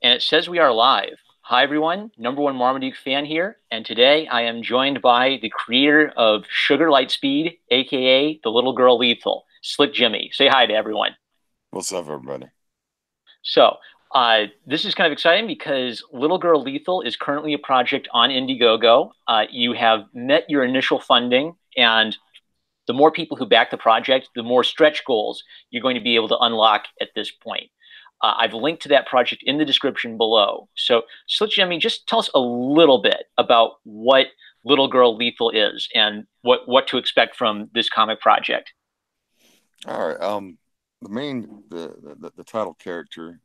And it says we are live. Hi, everyone. Number one Marmaduke fan here. And today I am joined by the creator of Sugar Lightspeed, aka the little girl Lethal, Slick Jimmy. Say hi to everyone. What's up, everybody? So, this is kind of exciting because Little Girl Lethal is currently a project on Indiegogo. You have met your initial funding, and the more people who back the project, the more stretch goals you're going to be able to unlock at this point. I've linked to that project in the description below. So, Slick Jimmy, just tell us a little bit about what Little Girl Lethal is and what to expect from this comic project. All right. The main the title character,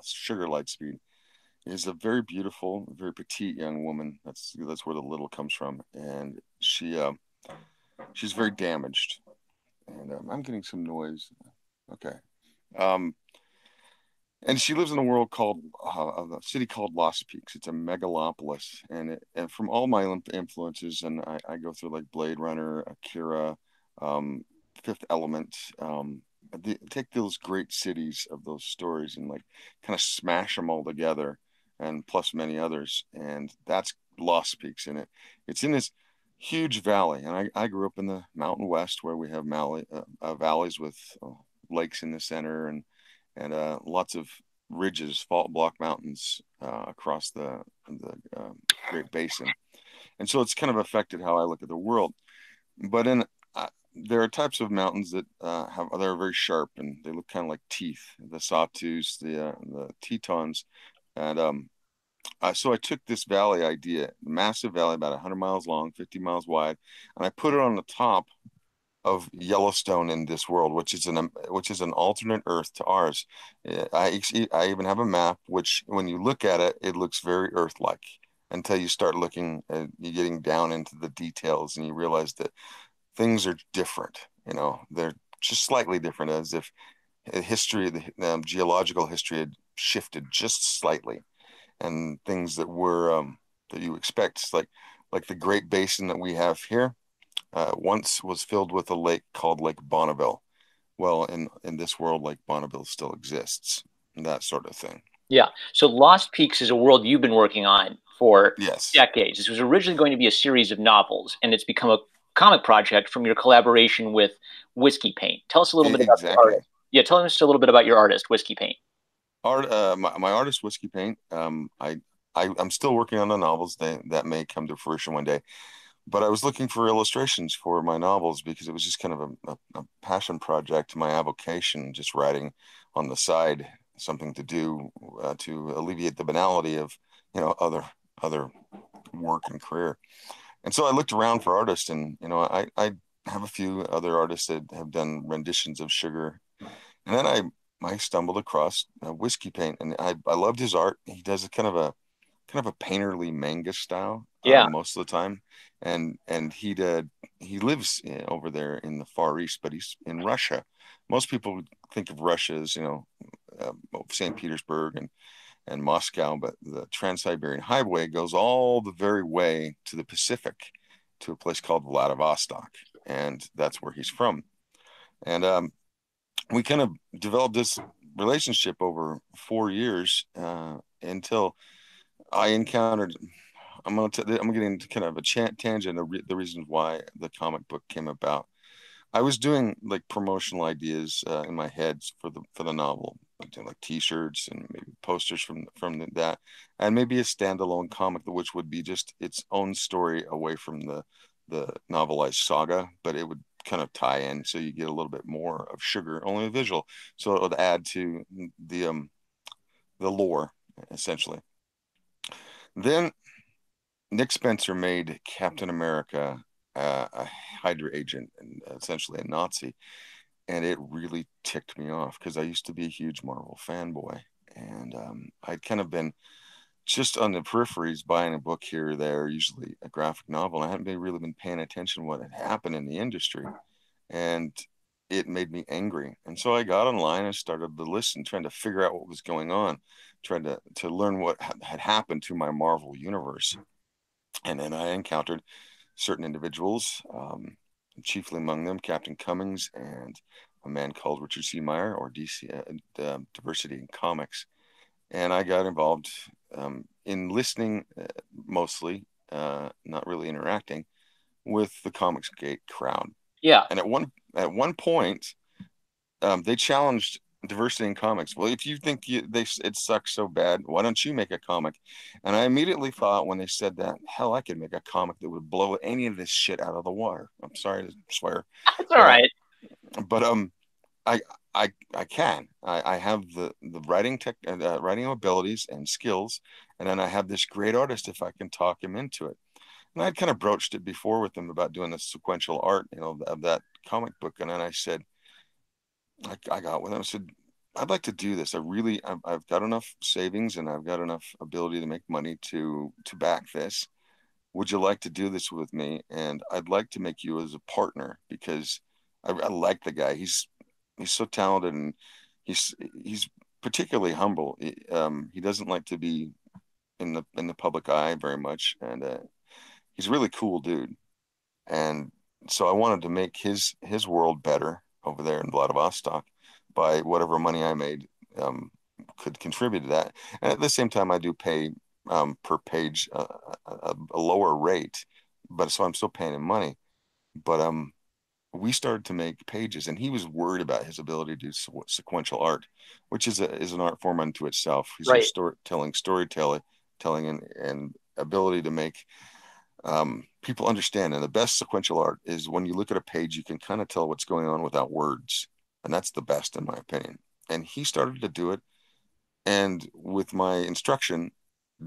Sugar Lightspeed, is a very beautiful, very petite young woman. That's where the little comes from, and she's very damaged. And I'm getting some noise. Okay. Um, and she lives in a world called a city called Lost Peaks. It's a megalopolis, and from all my influences, and I go through like Blade Runner, Akira, um, Fifth Element. Take those great cities of those stories and like kind of smash them all together, and plus many others, and that's Lost Peaks in it. It's in this huge valley, and I grew up in the Mountain West where we have valleys with lakes in the center and lots of ridges, fault block mountains across the Great Basin, and so it's kind of affected how I look at the world. But in there are types of mountains that they're very sharp and they look kind of like teeth, the sawtooths, the Tetons, and so I took this valley idea, massive valley about 100 miles long, 50 miles wide, and I put it on the top of Yellowstone in this world, which is an alternate Earth to ours. I even have a map, which when you look at it, it looks very Earth-like until you start looking, you're getting down into the details, and you realize that things are different. They're just slightly different, as if the geological history had shifted just slightly, and things that were that you expect, like the Great Basin that we have here once was filled with a lake called Lake Bonneville. Well, in this world, Lake Bonneville still exists, and that sort of thing. Yeah. So Lost Peaks is a world you've been working on for Yes, decades. This was originally going to be a series of novels, and it's become a comic project from your collaboration with Whiskey Paint. Tell us a little bit about your exactly. artist. Yeah, tell us a little bit about your artist, Whiskey Paint. My artist, Whiskey Paint. I'm still working on the novels. That may come to fruition one day. But I was looking for illustrations for my novels because it was just kind of a passion project, my avocation, just writing on the side, something to do to alleviate the banality of other work and career. And so I looked around for artists, and I have a few other artists that have done renditions of Sugar, and then I stumbled across Whiskey Paint, and I loved his art. He does a kind of a painterly manga style Yeah. most of the time, and he lives over there in the Far East, but he's in Russia. Most people think of Russia as St. Petersburg and Moscow, but the Trans-Siberian Highway goes all the very way to the Pacific, to a place called Vladivostok, and that's where he's from. And we kind of developed this relationship over 4 years until I encountered. I'm getting into kind of a tangent of the reasons why the comic book came about. I was doing like promotional ideas in my head for the novel, like T-shirts and maybe posters from that, and maybe a standalone comic, which would be just its own story away from the novelized saga, but it would kind of tie in, so you get a little bit more of Sugar, only a visual, so it would add to the lore essentially. Then Nick Spencer made Captain America a Hydra agent and essentially a Nazi, and it really ticked me off because I used to be a huge Marvel fanboy, and I'd kind of been just on the peripheries buying a book here or there, usually a graphic novel. And I hadn't really been paying attention to what had happened in the industry, and it made me angry. And so I got online and started to listen, trying to figure out what was going on, trying to learn what had happened to my Marvel universe. And then I encountered certain individuals, chiefly among them Captain Cummings and a man called Richard C. Meyer, or DC, Diversity in Comics. and I got involved in listening mostly, not really interacting with the Comicsgate crowd. Yeah. And at one point, they challenged diversity in comics. Well, if you think it sucks so bad, why don't you make a comic? And I immediately thought when they said that, hell, I could make a comic that would blow any of this shit out of the water. I'm sorry to swear, It's all but right. but I I can. I have the writing abilities and skills, and then I have this great artist if I can talk him into it. And I'd kind of broached it before with him about doing the sequential art, of that comic book. And then I said, I got with him. I said, I'd like to do this. I've got enough savings and I've got enough ability to make money to back this. Would you like to do this with me? And I'd like to make you as a partner because I like the guy. He's so talented, and he's particularly humble. He doesn't like to be in the public eye very much, and he's a really cool dude. And so I wanted to make his world better over there in Vladivostok by whatever money I made could contribute to that. And at the same time, I do pay per page a lower rate, but so I'm still paying him money. But we started to make pages, and he was worried about his ability to do sequential art, which is an art form unto itself. He's your Right. storytelling, telling and ability to make people understand. And the best sequential art is when you look at a page, you can kind of tell what's going on without words, and that's the best in my opinion. And he started to do it, and with my instruction,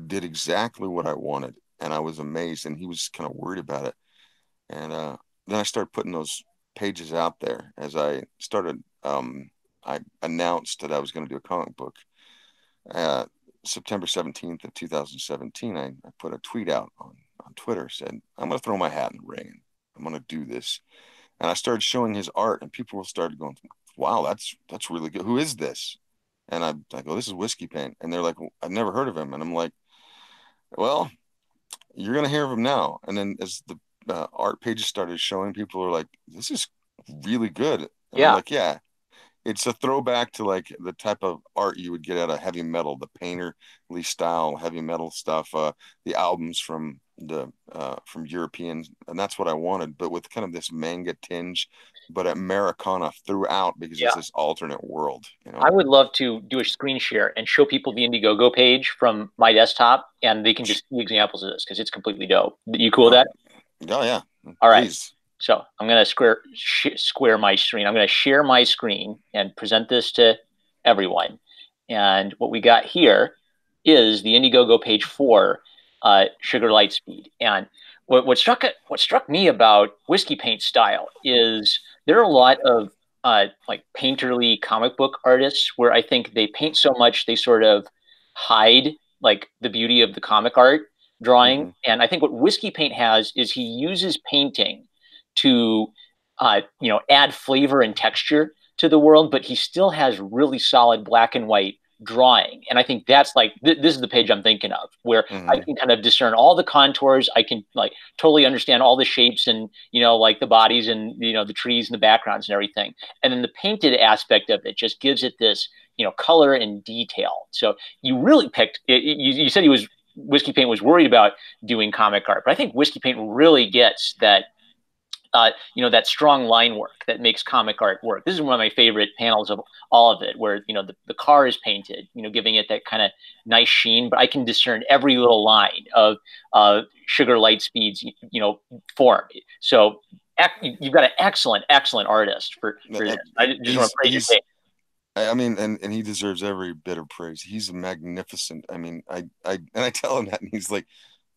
did exactly what I wanted, and I was amazed. And he was kind of worried about it, and then I started putting those pages out there as I started. I announced that I was going to do a comic book. Uh, September 17th of 2017, I put a tweet out on Twitter, said, I'm going to throw my hat in the ring. I'm going to do this. And I started showing his art, and people started going, wow, that's really good. Who is this? And I go, this is Whiskey Paint. And they're like, well, I've never heard of him. And I'm like, well, you're going to hear of him now. And then as the art pages started showing, people were like, this is really good. And I'm Yeah. like, yeah, it's a throwback to like the type of art you would get out of heavy metal, the painterly style heavy metal stuff, the albums from Europeans, and that's what I wanted, but with kind of this manga tinge, but Americana throughout because it's Yeah. this alternate world, you I know. would love to do a screen share and show people the Indiegogo page from my desktop, and they can just see examples of this because it's completely dope. You cool with Oh, that? oh yeah, All right. please. So I'm going to square my screen. I'm going to share my screen and present this to everyone. And what we got here is the Indiegogo page for Sugar Lightspeed. And what struck me about Whiskey Paint style is there are a lot of like painterly comic book artists where I think they paint so much they sort of hide like the beauty of the comic art drawing. Hmm. And I think what Whiskey Paint has is he uses painting to add flavor and texture to the world, but he still has really solid black and white drawing. And I think that's like this is the page I'm thinking of, where I Hmm. can kind of discern all the contours. I can like totally understand all the shapes and like the bodies and the trees and the backgrounds and everything. And then the painted aspect of it just gives it this color and detail. So you really picked. You said he was Whiskey Paint was worried about doing comic art, but I think Whiskey Paint really gets that that strong line work that makes comic art work. This is one of my favorite panels of all of it, where the car is painted, giving it that kind of nice sheen, but I can discern every little line of Sugar Lightspeed's form. So you've got an excellent artist for this. I just want to praise your He's take. I mean, and he deserves every bit of praise. He's magnificent. I mean, I tell him that, and he's like,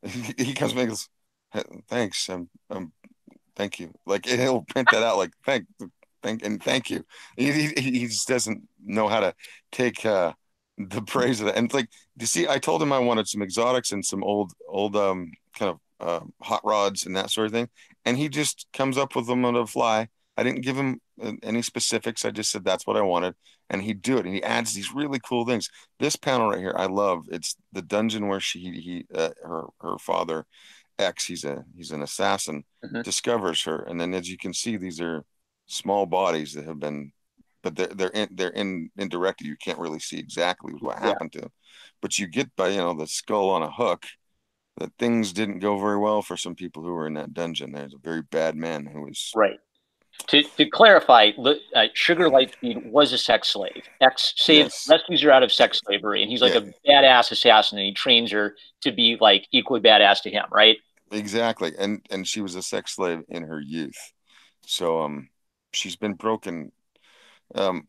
he comes back and goes, thanks, thank you. Like, and he'll print that out, like, thank you. He just doesn't know how to take the praise of that. And like, you see, I told him I wanted some exotics and some old kind of hot rods and that sort of thing, and he just comes up with them on the fly. I didn't give him any specifics. I just said that's what I wanted, and he'd do it. And he adds these really cool things. This panel right here, I love. It's the dungeon where her father X, he's an assassin, Mhm. discovers her, and then as you can see, these are small bodies that have been but they're indirectly. You can't really see exactly what Yeah. happened to him, but you get by the skull on a hook that things didn't go very well for some people who were in that dungeon. There's a very bad man who was. Right. To clarify, Sugar Lightspeed was a sex slave. X saves Yes, rescues her out of sex slavery, and he's like yeah, a badass assassin, and he trains her to be like equally badass to him, right? exactly. And she was a sex slave in her youth, so she's been broken. Um,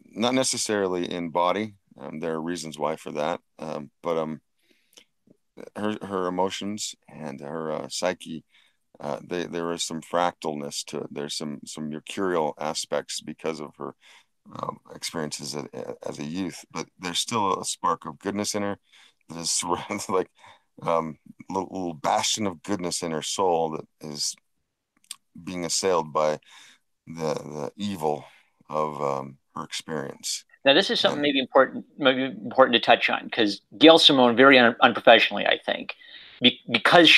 Not necessarily in body. There are reasons why for that. But her emotions and her psyche, there is some fractalness to it. There's some mercurial aspects because of her experiences as a youth. But there's still a spark of goodness in her that is surrounded like little bastion of goodness in her soul that is being assailed by the evil of her experience. Now, this is something And maybe important to touch on because Gail Simone, very unprofessionally, I think, because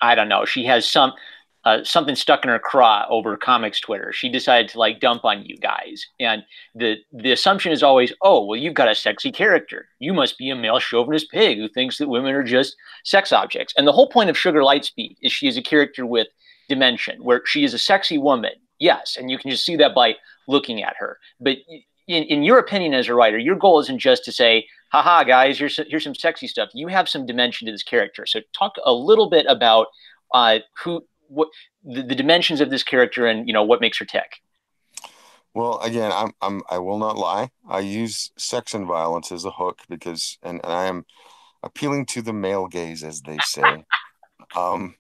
I don't know, she has something stuck in her craw over comics Twitter. She decided to like dump on you guys, and the assumption is always, oh, well, you've got a sexy character. You must be a male chauvinist pig who thinks that women are just sex objects. And the whole point of Sugar Lightspeed is she is a character with dimension, where she is a sexy woman. Yes, and you can just see that by looking at her. But in your opinion as a writer, your goal isn't just to say, haha, guys, here's some sexy stuff. You have some dimension to this character. So talk a little bit about what the dimensions of this character and what makes her tick. well, again, I will not lie. I use sex and violence as a hook because, and I am appealing to the male gaze, as they say. Um,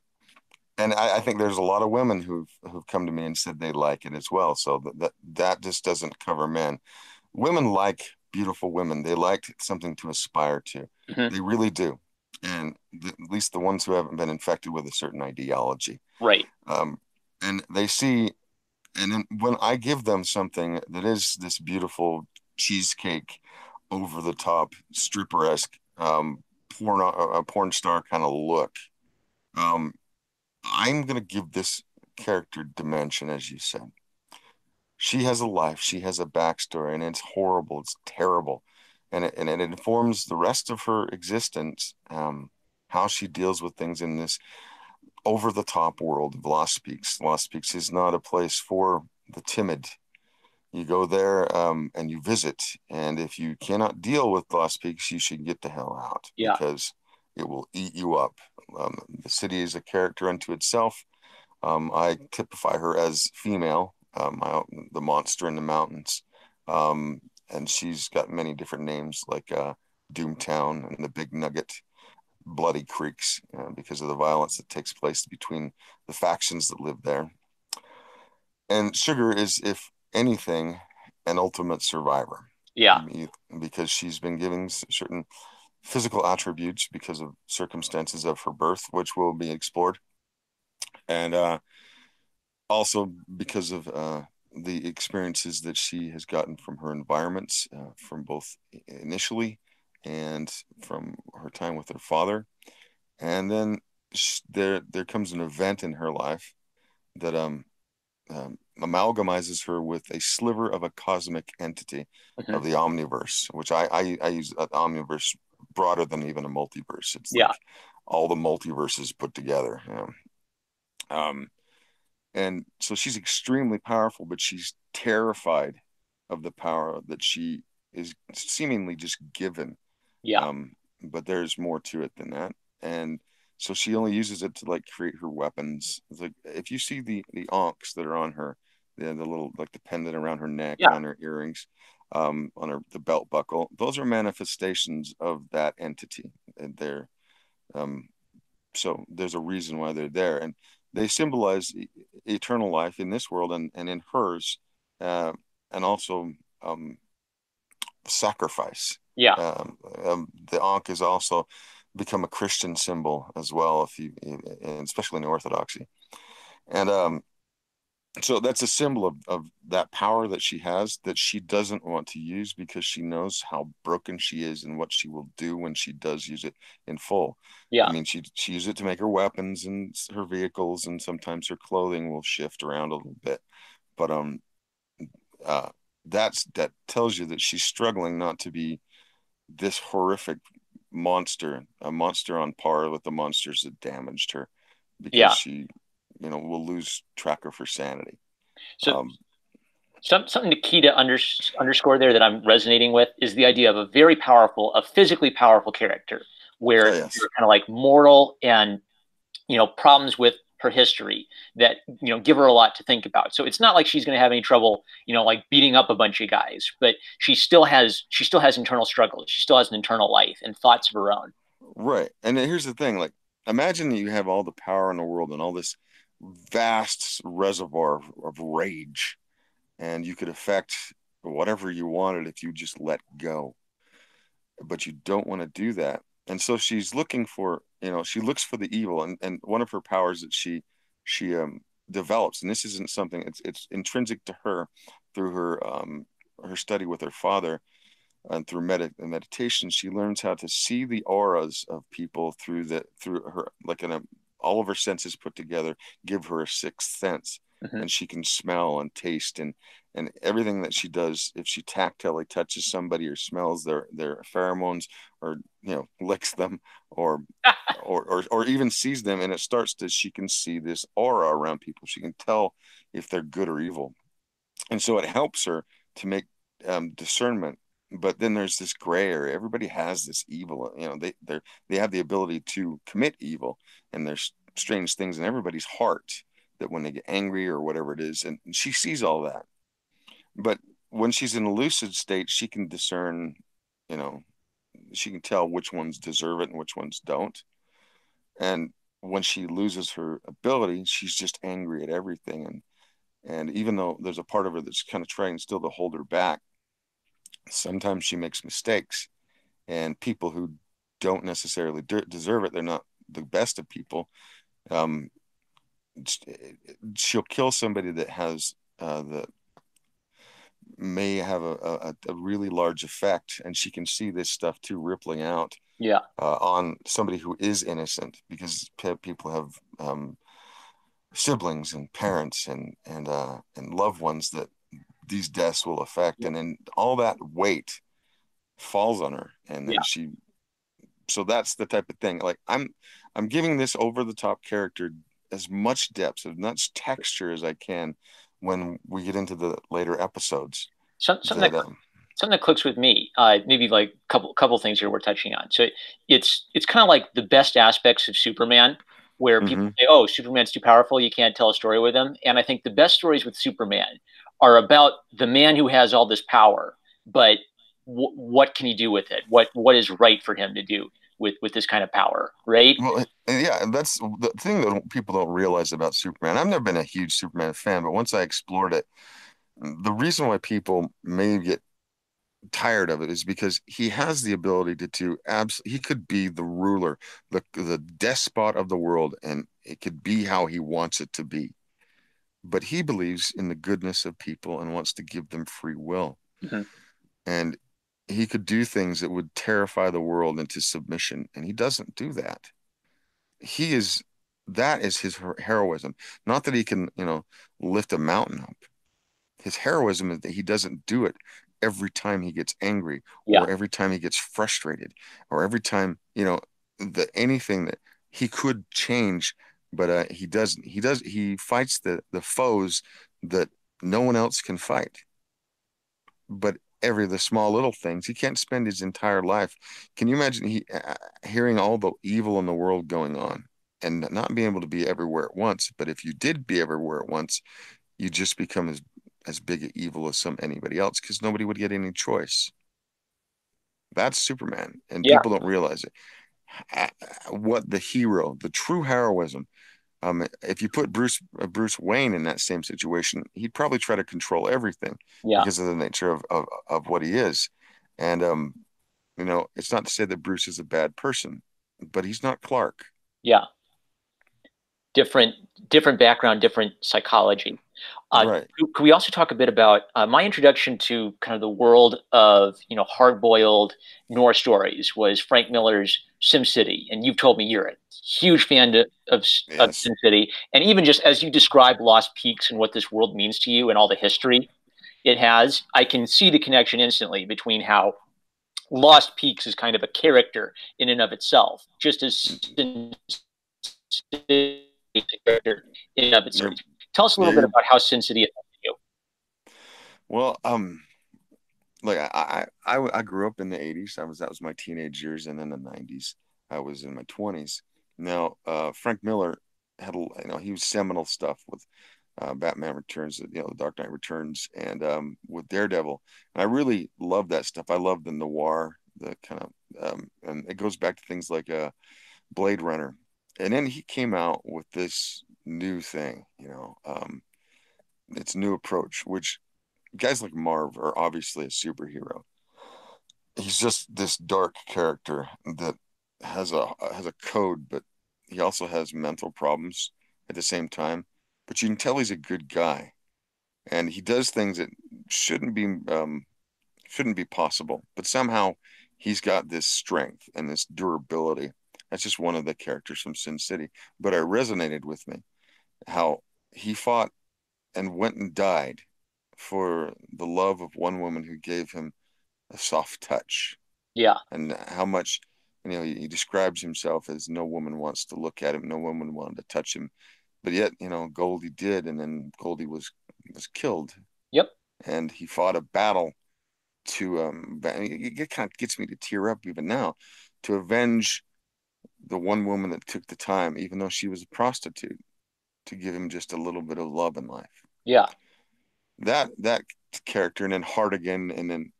and I think there's a lot of women who've come to me and said they like it as well. So that just doesn't cover men. Women like beautiful women. They like something to aspire to. Mm-hmm. They really do. And at least the ones who haven't been infected with a certain ideology. Right. Um, and they see, and then when I give them something that is this beautiful cheesecake, over the top, stripper-esque, a porn star kind of look, um, I'm going to give this character dimension, as you said. She has a life, she has a backstory, and it's horrible, it's terrible. And it informs the rest of her existence, how she deals with things in this over the top world of Lost Peaks. Lost Peaks is not a place for the timid. You go there and you visit, and if you cannot deal with Lost Peaks, you should get the hell out Yeah. because it will eat you up. The city is a character unto itself. I typify her as female, the monster in the mountains. Um, and she's got many different names like Doomtown and the Big Nugget, Bloody Creeks, because of the violence that takes place between the factions that live there. And Sugar is, if anything, an ultimate survivor Yeah. because she's been given certain physical attributes because of circumstances of her birth, which will be explored. And also because of the experiences that she has gotten from her environments, from both initially and from her time with her father. And then there comes an event in her life that amalgamizes her with a sliver of a cosmic entity Mm-hmm. of the omniverse, which I use omniverse broader than even a multiverse. It's Yeah. like all the multiverses put together. Um, and so she's extremely powerful, but she's terrified of the power that she is seemingly just given. Yeah. Um, but there's more to it than that. And so she only uses it to like create her weapons. It's like if you see the ankhs that are on her, the little like the pendant around her neck and Yeah. on her earrings, on her the belt buckle, those are manifestations of that entity. And they're um, so there's a reason why they're there, and they symbolize eternal life in this world and in hers, uh, and also um, sacrifice. Yeah. The Ankh has also become a Christian symbol as well, if you, and especially in Orthodoxy. And so that's a symbol of that power that she has that she doesn't want to use because she knows how broken she is and what she will do when she does use it in full. I Yeah. mean, she uses it to make her weapons and her vehicles, and sometimes her clothing will shift around a little bit. But uh, that tells you that she's struggling not to be this horrific monster, a monster on par with the monsters that damaged her, because Yeah. she, will lose track of her sanity. So Um, something the key to underscore there that I'm resonating with is the idea of a very powerful, a physically powerful character, where yes, you're kind of like mortal and problems with her history that give her a lot to think about. So it's not like she's going to have any trouble like beating up a bunch of guys, but she still has internal struggles. She still has an internal life and thoughts of her own. right. And then here's the thing: like, imagine you have all the power in the world and all this vast reservoir of rage, and you could affect whatever you wanted if you just let go. But you don't want to do that. And so she's looking for, she looks for the evil, and one of her powers that she develops, and this isn't something, it's intrinsic to her through her study with her father, and through meditation. She learns how to see the auras of people through her, like, all of her senses put together give her a sixth sense, Mhm. and she can smell and taste, and everything that she does, if she tactilely touches somebody or smells their pheromones, or licks them, or even sees them, and it starts to she can see this aura around people. She can tell if they're good or evil, and so it helps her to make discernment. But then there's this gray area. Everybody has this evil. They have the ability to commit evil, and there's strange things in everybody's heart that when they get angry or whatever it is, and she sees all that. But when she's in a lucid state, she can discern. You know, she can tell which ones deserve it and which ones don't. And when she loses her ability, she's just angry at everything. And even though there's a part of her that's kind of trying still to hold her back, sometimes she makes mistakes, and people who don't necessarily deserve it, they're not the best of people. Um, she'll kill somebody that has the may have a really large effect, and she can see this stuff too rippling out Yeah. on somebody who is innocent, because people have siblings and parents and loved ones that these deaths will affect, and then all that weight falls on her, and then Yeah. she. So that's the type of thing. Like, I'm giving this over the top character as much depth, as much texture as I can when we get into the later episodes. Something That that something that clicks with me. Maybe like couple things here we're touching on. So it's kind of like the best aspects of Superman, where people Mhm. say, "Oh, Superman's too powerful. You can't tell a story with him." And I think the best stories with Superman are about the man who has all this power, but what can he do with it? What is right for him to do with this kind of power, right? Well, yeah, and that's the thing that people don't realize about Superman. I've never been a huge Superman fan, but once I explored it, the reason why people may get tired of it is because he has the ability to he could be the ruler, the despot of the world, and it could be how he wants it to be. But he believes in the goodness of people and wants to give them free will. Mhm. And he could do things that would terrify the world into submission, and he doesn't do that. He is that is his heroism. Not that he can, lift a mountain up. His heroism is that he doesn't do it every time he gets angry, Yeah. or every time he gets frustrated, or every time, that anything that he could change, but he doesn't. He fights the foes that no one else can fight. But the small little things, he can't spend his entire life. Can you imagine hearing all the evil in the world going on and not being able to be everywhere at once? But if you did be everywhere at once, you just become as big a evil as anybody else, because nobody would get any choice. That's Superman, and Yeah. people don't realize it. What the hero, the true heroism. If you put Bruce Wayne in that same situation, he'd probably try to control everything Yeah. because of the nature of what he is. And it's not to say that Bruce is a bad person, but he's not Clark. Yeah. different different background, different psychology. Right. Could we also talk a bit about my introduction to kind of the world of hard-boiled Norse stories was Frank Miller's SimCity, and you've told me you're a huge fan of Yes. SimCity, and even just as you describe Lost Peaks and what this world means to you and all the history, It has. I can see the connection instantly between how Lost Peaks is kind of a character in and of itself, just as Sin City is a character in and of itself. You're, Tell us a yeah, little bit you're about how Sin City affected you. well. Like I grew up in the '80s. That was my teenage years, and then the '90s, I was in my 20s. Now, Frank Miller had, he was seminal stuff with Batman Returns, The Dark Knight Returns, and with Daredevil. And I really love that stuff. I love the noir, the kind of, and it goes back to things like Blade Runner. And then he came out with this new thing, its new approach, which guys like Marv are obviously a superhero. He's just this dark character that has a code, but he also has mental problems at the same time. But you can tell he's a good guy, and he does things that shouldn't be shouldn't be possible. But somehow he's got this strength and this durability. That's just one of the characters from Sin City. But it resonated with me how he fought and went and died for the love of one woman who gave him a soft touch, Yeah. and how much, he describes himself as no woman wants to look at him, no woman wanted to touch him, but yet, Goldie did, and then Goldie was killed, Yep. and he fought a battle to it kind of gets me to tear up even now, to avenge the one woman that took the time, even though she was a prostitute, to give him just a little bit of love in life. Yeah. That character, and then Hardigan, and then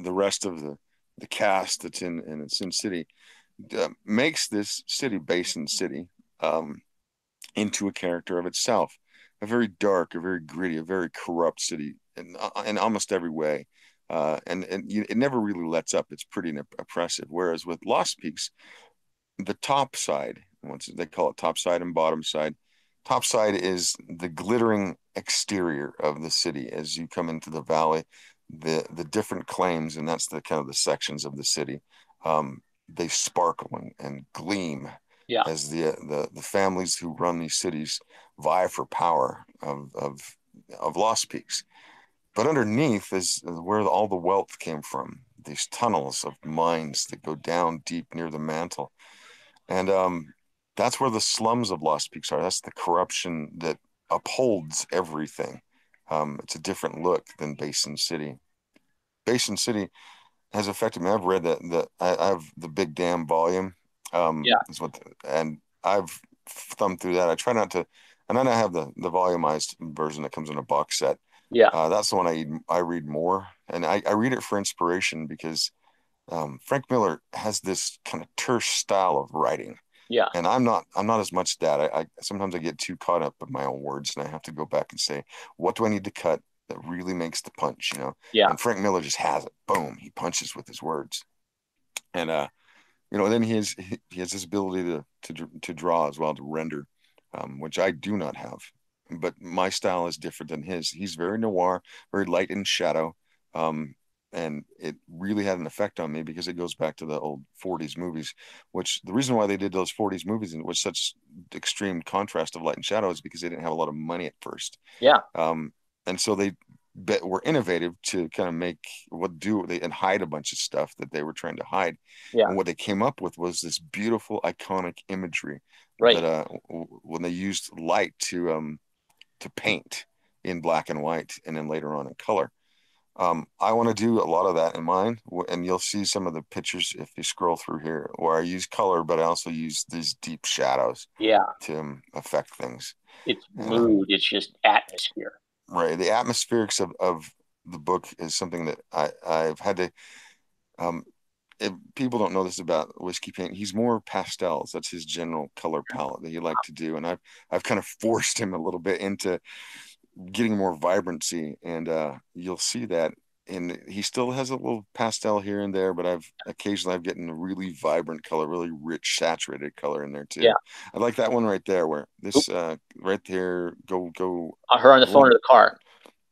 the rest of the cast that's in Sin City, makes this city, Basin City, into a character of itself. A very dark, a very gritty, a very corrupt city in almost every way. It never really lets up. It's pretty oppressive. Whereas with Lost Peaks, the top side, once they call it top side and bottom side, top side is the glittering exterior of the city as you come into the valley, the different claims, and that's the kind of the sections of the city. They sparkle and gleam Yeah. as the families who run these cities vie for power of Lost Peaks. But underneath is where all the wealth came from. These tunnels of mines that go down deep near the mantle, and that's where the slums of Lost Peaks are. That's the corruption that upholds everything. It's a different look than Basin City. Basin City has affected me. I've read I have the Big Damn volume. Yeah. And I've thumbed through that. I try not to, and then I have the volumized version that comes in a box set. Yeah. That's the one I read more, and I read it for inspiration because Frank Miller has this kind of terse style of writing, Yeah. and I'm not as much that. I sometimes I get too caught up in my own words, and I have to go back and say, what do I need to cut that really makes the punch? Yeah. And Frank Miller just has it. Boom, he punches with his words, and then he has this ability to draw as well, to render, which I do not have. But my style is different than his. He's very noir, very light in shadow, and it really had an effect on me because it goes back to the old '40s movies. Which the reason why they did those '40s movies and was such extreme contrast of light and shadow is because they didn't have a lot of money at first, Yeah. and so they were innovative to kind of make and hide a bunch of stuff that they were trying to hide. Yeah. And what they came up with was this beautiful iconic imagery Right. that when they used light to paint in black and white and then later on in color. I want to do a lot of that in mine, and you'll see some of the pictures if you scroll through here where I use color, but I also use these deep shadows Yeah. to affect things. It's And mood. It's just atmosphere. right, the atmospherics of the book is something that I've had to. Um, if people don't know this about Whiskey Paint, he's more pastels. That's his general color palette that he liked to do, and I've kind of forced him a little bit into getting more vibrancy, and you'll see that. And he still has a little pastel here and there, but I've gotten a really vibrant color, really rich, saturated color in there too. Yeah. I like that one right there, where Oop. this right there, go Her on the a phone little or the car?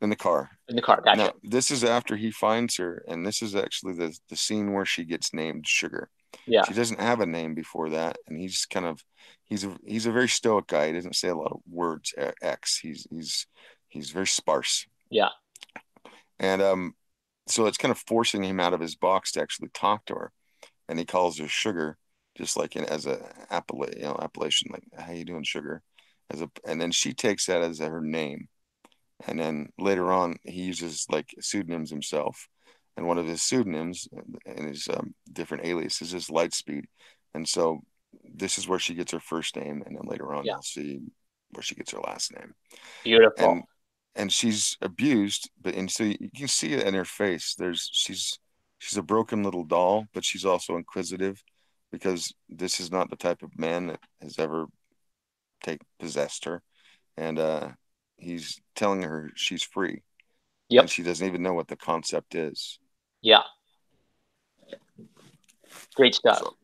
in the car. In the car. Gotcha. Now, this is after he finds her, and this is actually the scene where she gets named Sugar. Yeah. She doesn't have a name before that, and he's a very stoic guy. He doesn't say a lot of words. X. He's very sparse, Yeah. And so it's kind of forcing him out of his box to actually talk to her, and he calls her Sugar, just like as a appellation, like how you doing, Sugar, and then she takes that as her name, and then later on he uses like pseudonyms himself, and one of his pseudonyms and his different aliases is Lightspeed, and so this is where she gets her first name, and then later on Yeah. you'll see where she gets her last name, and Beautiful. she's abused, but and so you can see it in her face. She's a broken little doll, but she's also inquisitive because this is not the type of man that has ever take possessed her, and he's telling her she's free, and Yep. she doesn't even know what the concept is. Yeah. Great stuff. So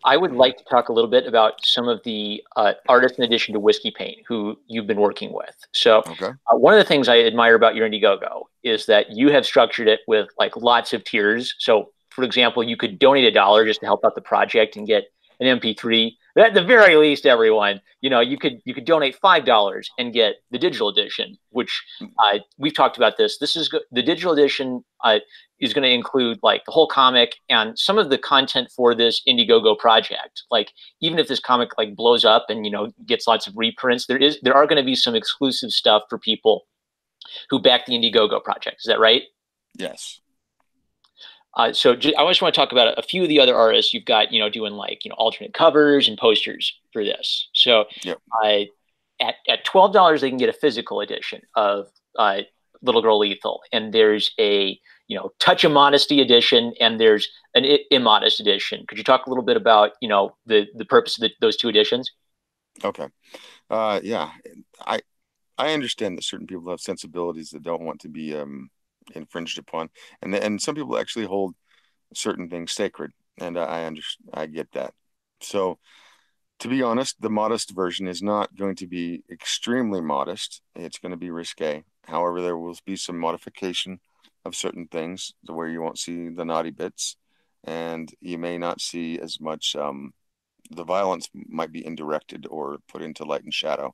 I would like to talk a little bit about some of the artists in addition to Whiskey Paint who you've been working with. So, okay, one of the things I admire about your Indiegogo is that you have structured it with like lots of tiers. So, for example, you could donate $1 just to help out the project and get an MP3. At the very least, everyone, you could donate $5 and get the digital edition, which we've talked about this. The digital edition. Is going to include like the whole comic and some of the content for this Indiegogo project. Like even if this comic like blows up and gets lots of reprints, there are going to be some exclusive stuff for people who back the Indiegogo project. Is that right? yes, So I just want to talk about a few of the other artists you've got, doing like alternate covers and posters for this. So yep, uh, at $12 they can get a physical edition of Little Girl Lethal, and there's a Touch of Modesty edition, and there's an Immodest edition. Could you talk a little bit about the purpose of those two editions? okay, yeah, I I understand that certain people have sensibilities that don't want to be infringed upon, and some people actually hold certain things sacred, and I get that. So to be honest, the modest version is not going to be extremely modest. It's going to be risque. However, there will be some modification of certain things to where you won't see the naughty bits, and you may not see as much. The violence might be indirected or put into light and shadow,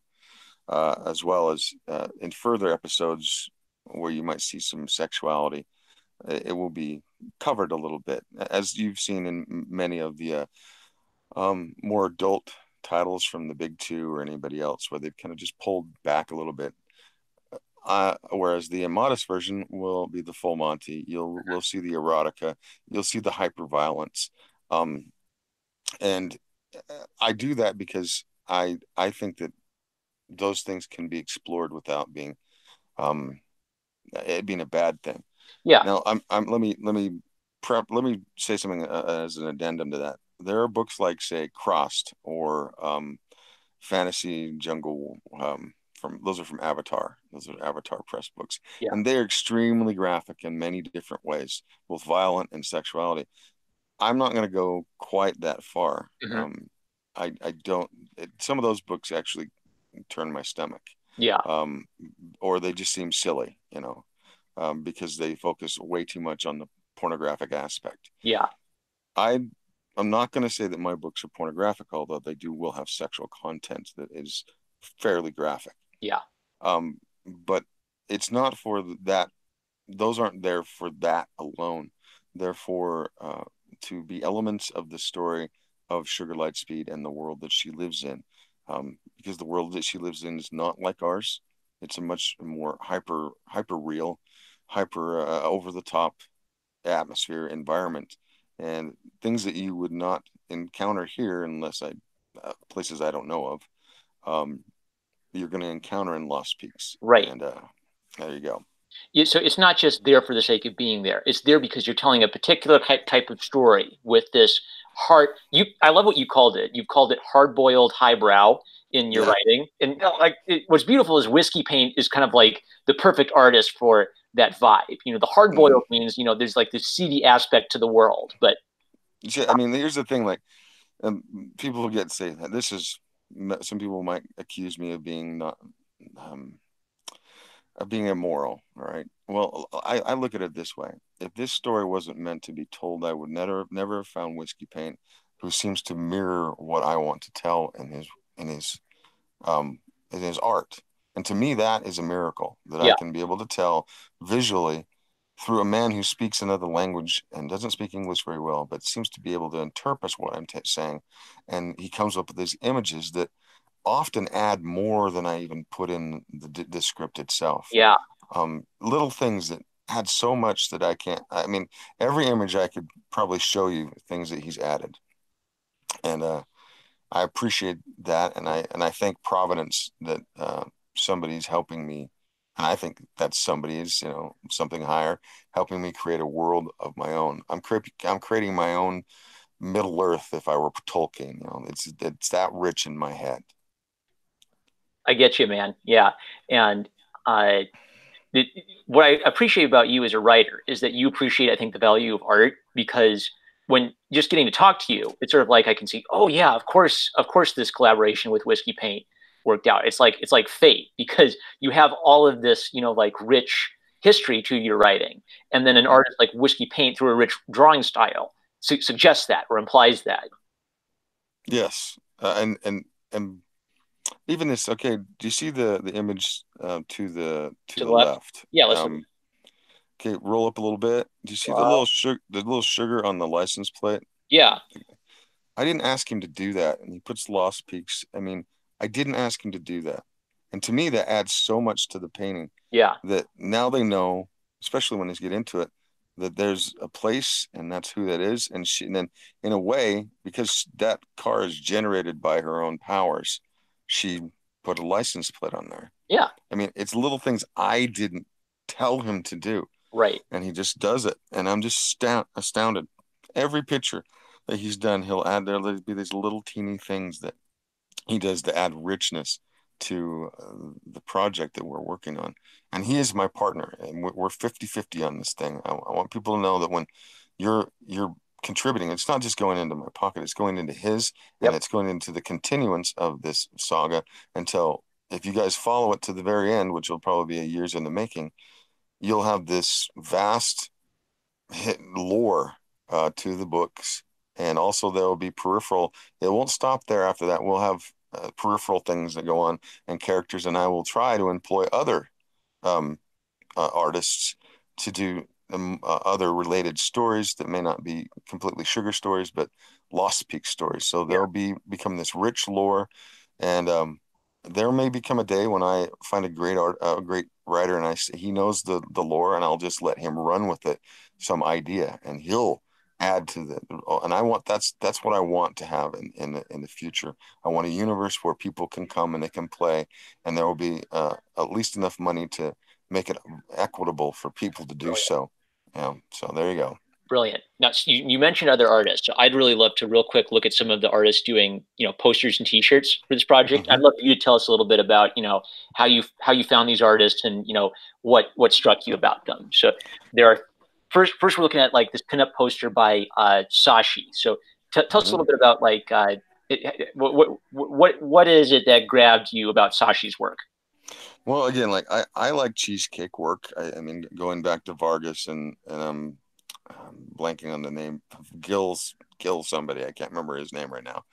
as well as in further episodes where you might see some sexuality. It will be covered a little bit, as you've seen in many of the more adult titles from the big two or anybody else, where they've kind of just pulled back a little bit. Whereas the immodest version will be the full Monty. We'll see the erotica, you'll see the hyper violence, um, and I do that because I think that those things can be explored without being um, it being a bad thing. Yeah, Now, let me say something as an addendum to that. There are books like, say, Crossed or Fantasy Jungle. From those are from Avatar. Those are Avatar Press books, yeah. and they're extremely graphic in many different ways, both violent and sexuality. I'm not going to go quite that far. Hmm. I don't. Some of those books actually turn my stomach, Yeah, um, or they just seem silly, because they focus way too much on the pornographic aspect. yeah, I I'm not going to say that my books are pornographic, although they will have sexual content that is fairly graphic. yeah. But it's not for that. Those aren't there for that alone. They're for to be elements of the story of Sugar Lightspeed and the world that she lives in. Because the world that she lives in is not like ours. It's a much more hyper real, hyper over the top atmosphere, environment, and things that you would not encounter here unless I places I don't know of. Um, you're going to encounter in Lost Peaks, Right. and there you go. Yeah, so it's not just there for the sake of being there. It's there because you're telling a particular type of story with this heart. I love what you called it. You've called it hard-boiled highbrow in your Yeah. writing. And what's beautiful is Whiskey Paint is kind of like the perfect artist for that vibe. The Mm-hmm. hard-boiled means, there's like this seedy aspect to the world, but I mean, here's the thing: like, people get say that this is. Some people might accuse me of being not um, of being immoral. All right. Well, I look at it this way: if this story wasn't meant to be told, I would never have found Whiskey Paint, who seems to mirror what I want to tell in his um in his art. And to me, that is a miracle that I Yeah. can be able to tell visually through a man who speaks another language and doesn't speak English very well, but seems to be able to interpret what I'm saying. And he comes up with these images that often add more than I even put in the script itself. Yeah. Little things that add so much that I can't. I mean, every image I could probably show you things that he's added, and I appreciate that, and I thank Providence that somebody's helping me, and I think that somebody is, something higher, helping me create a world of my own. I'm creating my own Middle Earth. If I were Tolkien, it's that rich in my head. I get you, man. Yeah. And uh, it, what I appreciate about you as a writer is that you appreciate, I think, the value of art because when just getting to talk to you, it's sort of like I can see, oh yeah, of course, this collaboration with Whiskey Paint worked out. It's like fate because you have all of this, like rich history to your writing, and then an artist like Whiskey Paint through a rich drawing style suggests that or implies that. Yes, and even this. Okay, do you see the image to To the the left, left? yeah, let's look. Okay, roll up a little bit. Do you see Wow. the little sugar on the license plate? Yeah, I didn't ask him to do that, and he puts Lost Peaks. I mean, I didn't ask him to do that, and to me, that adds so much to the painting yeah, that now they know, especially when they get into it, that there's a place, and that's who that is. And then, in a way, because that car is generated by her own powers, she put a license plate on there. yeah, I mean, it's little things I didn't tell him to do, right. and he just does it, and I'm just astounded. Every picture that he's done, he'll add there'll be these little teeny things that he does to add richness to the project that we're working on. And he is my partner, and we're 50-50 on this thing. I want people to know that when you're contributing, it's not just going into my pocket, it's going into his, and Yep. it's going into the continuance of this saga until, if you guys follow it to the very end, which will probably be a years in the making, you'll have this vast hit lore to the books, and also there will be peripheral. It won't stop there. After that, we'll have peripheral things that go on and characters, and I will try to employ other um, artists to do other related stories that may not be completely sugar stories, but Lost Peak stories. So Yeah. they'll become this rich lore, and there may become a day when I find a great writer, and he knows the lore, and I'll just let him run with it, some idea, and he'll add to the. And that's what I want to have in the future. I want a universe where people can come and they can play, and there will be at least enough money to make it equitable for people to do Brilliant. so. So there you go. Brilliant. Now, you mentioned other artists. So I'd really love to real quick look at some of the artists doing, posters and T-shirts for this project. I'd Hmm. love you to tell us a little bit about, how you found these artists and what struck you about them. So there are first we're looking at like this pinup poster by Sashi. So tell us a Hmm. little bit about like what is it that grabbed you about Sashi's work? Well, again, like I like cheesecake work. I mean, going back to Vargas and blanking on the name, Gill somebody. I can't remember his name right now.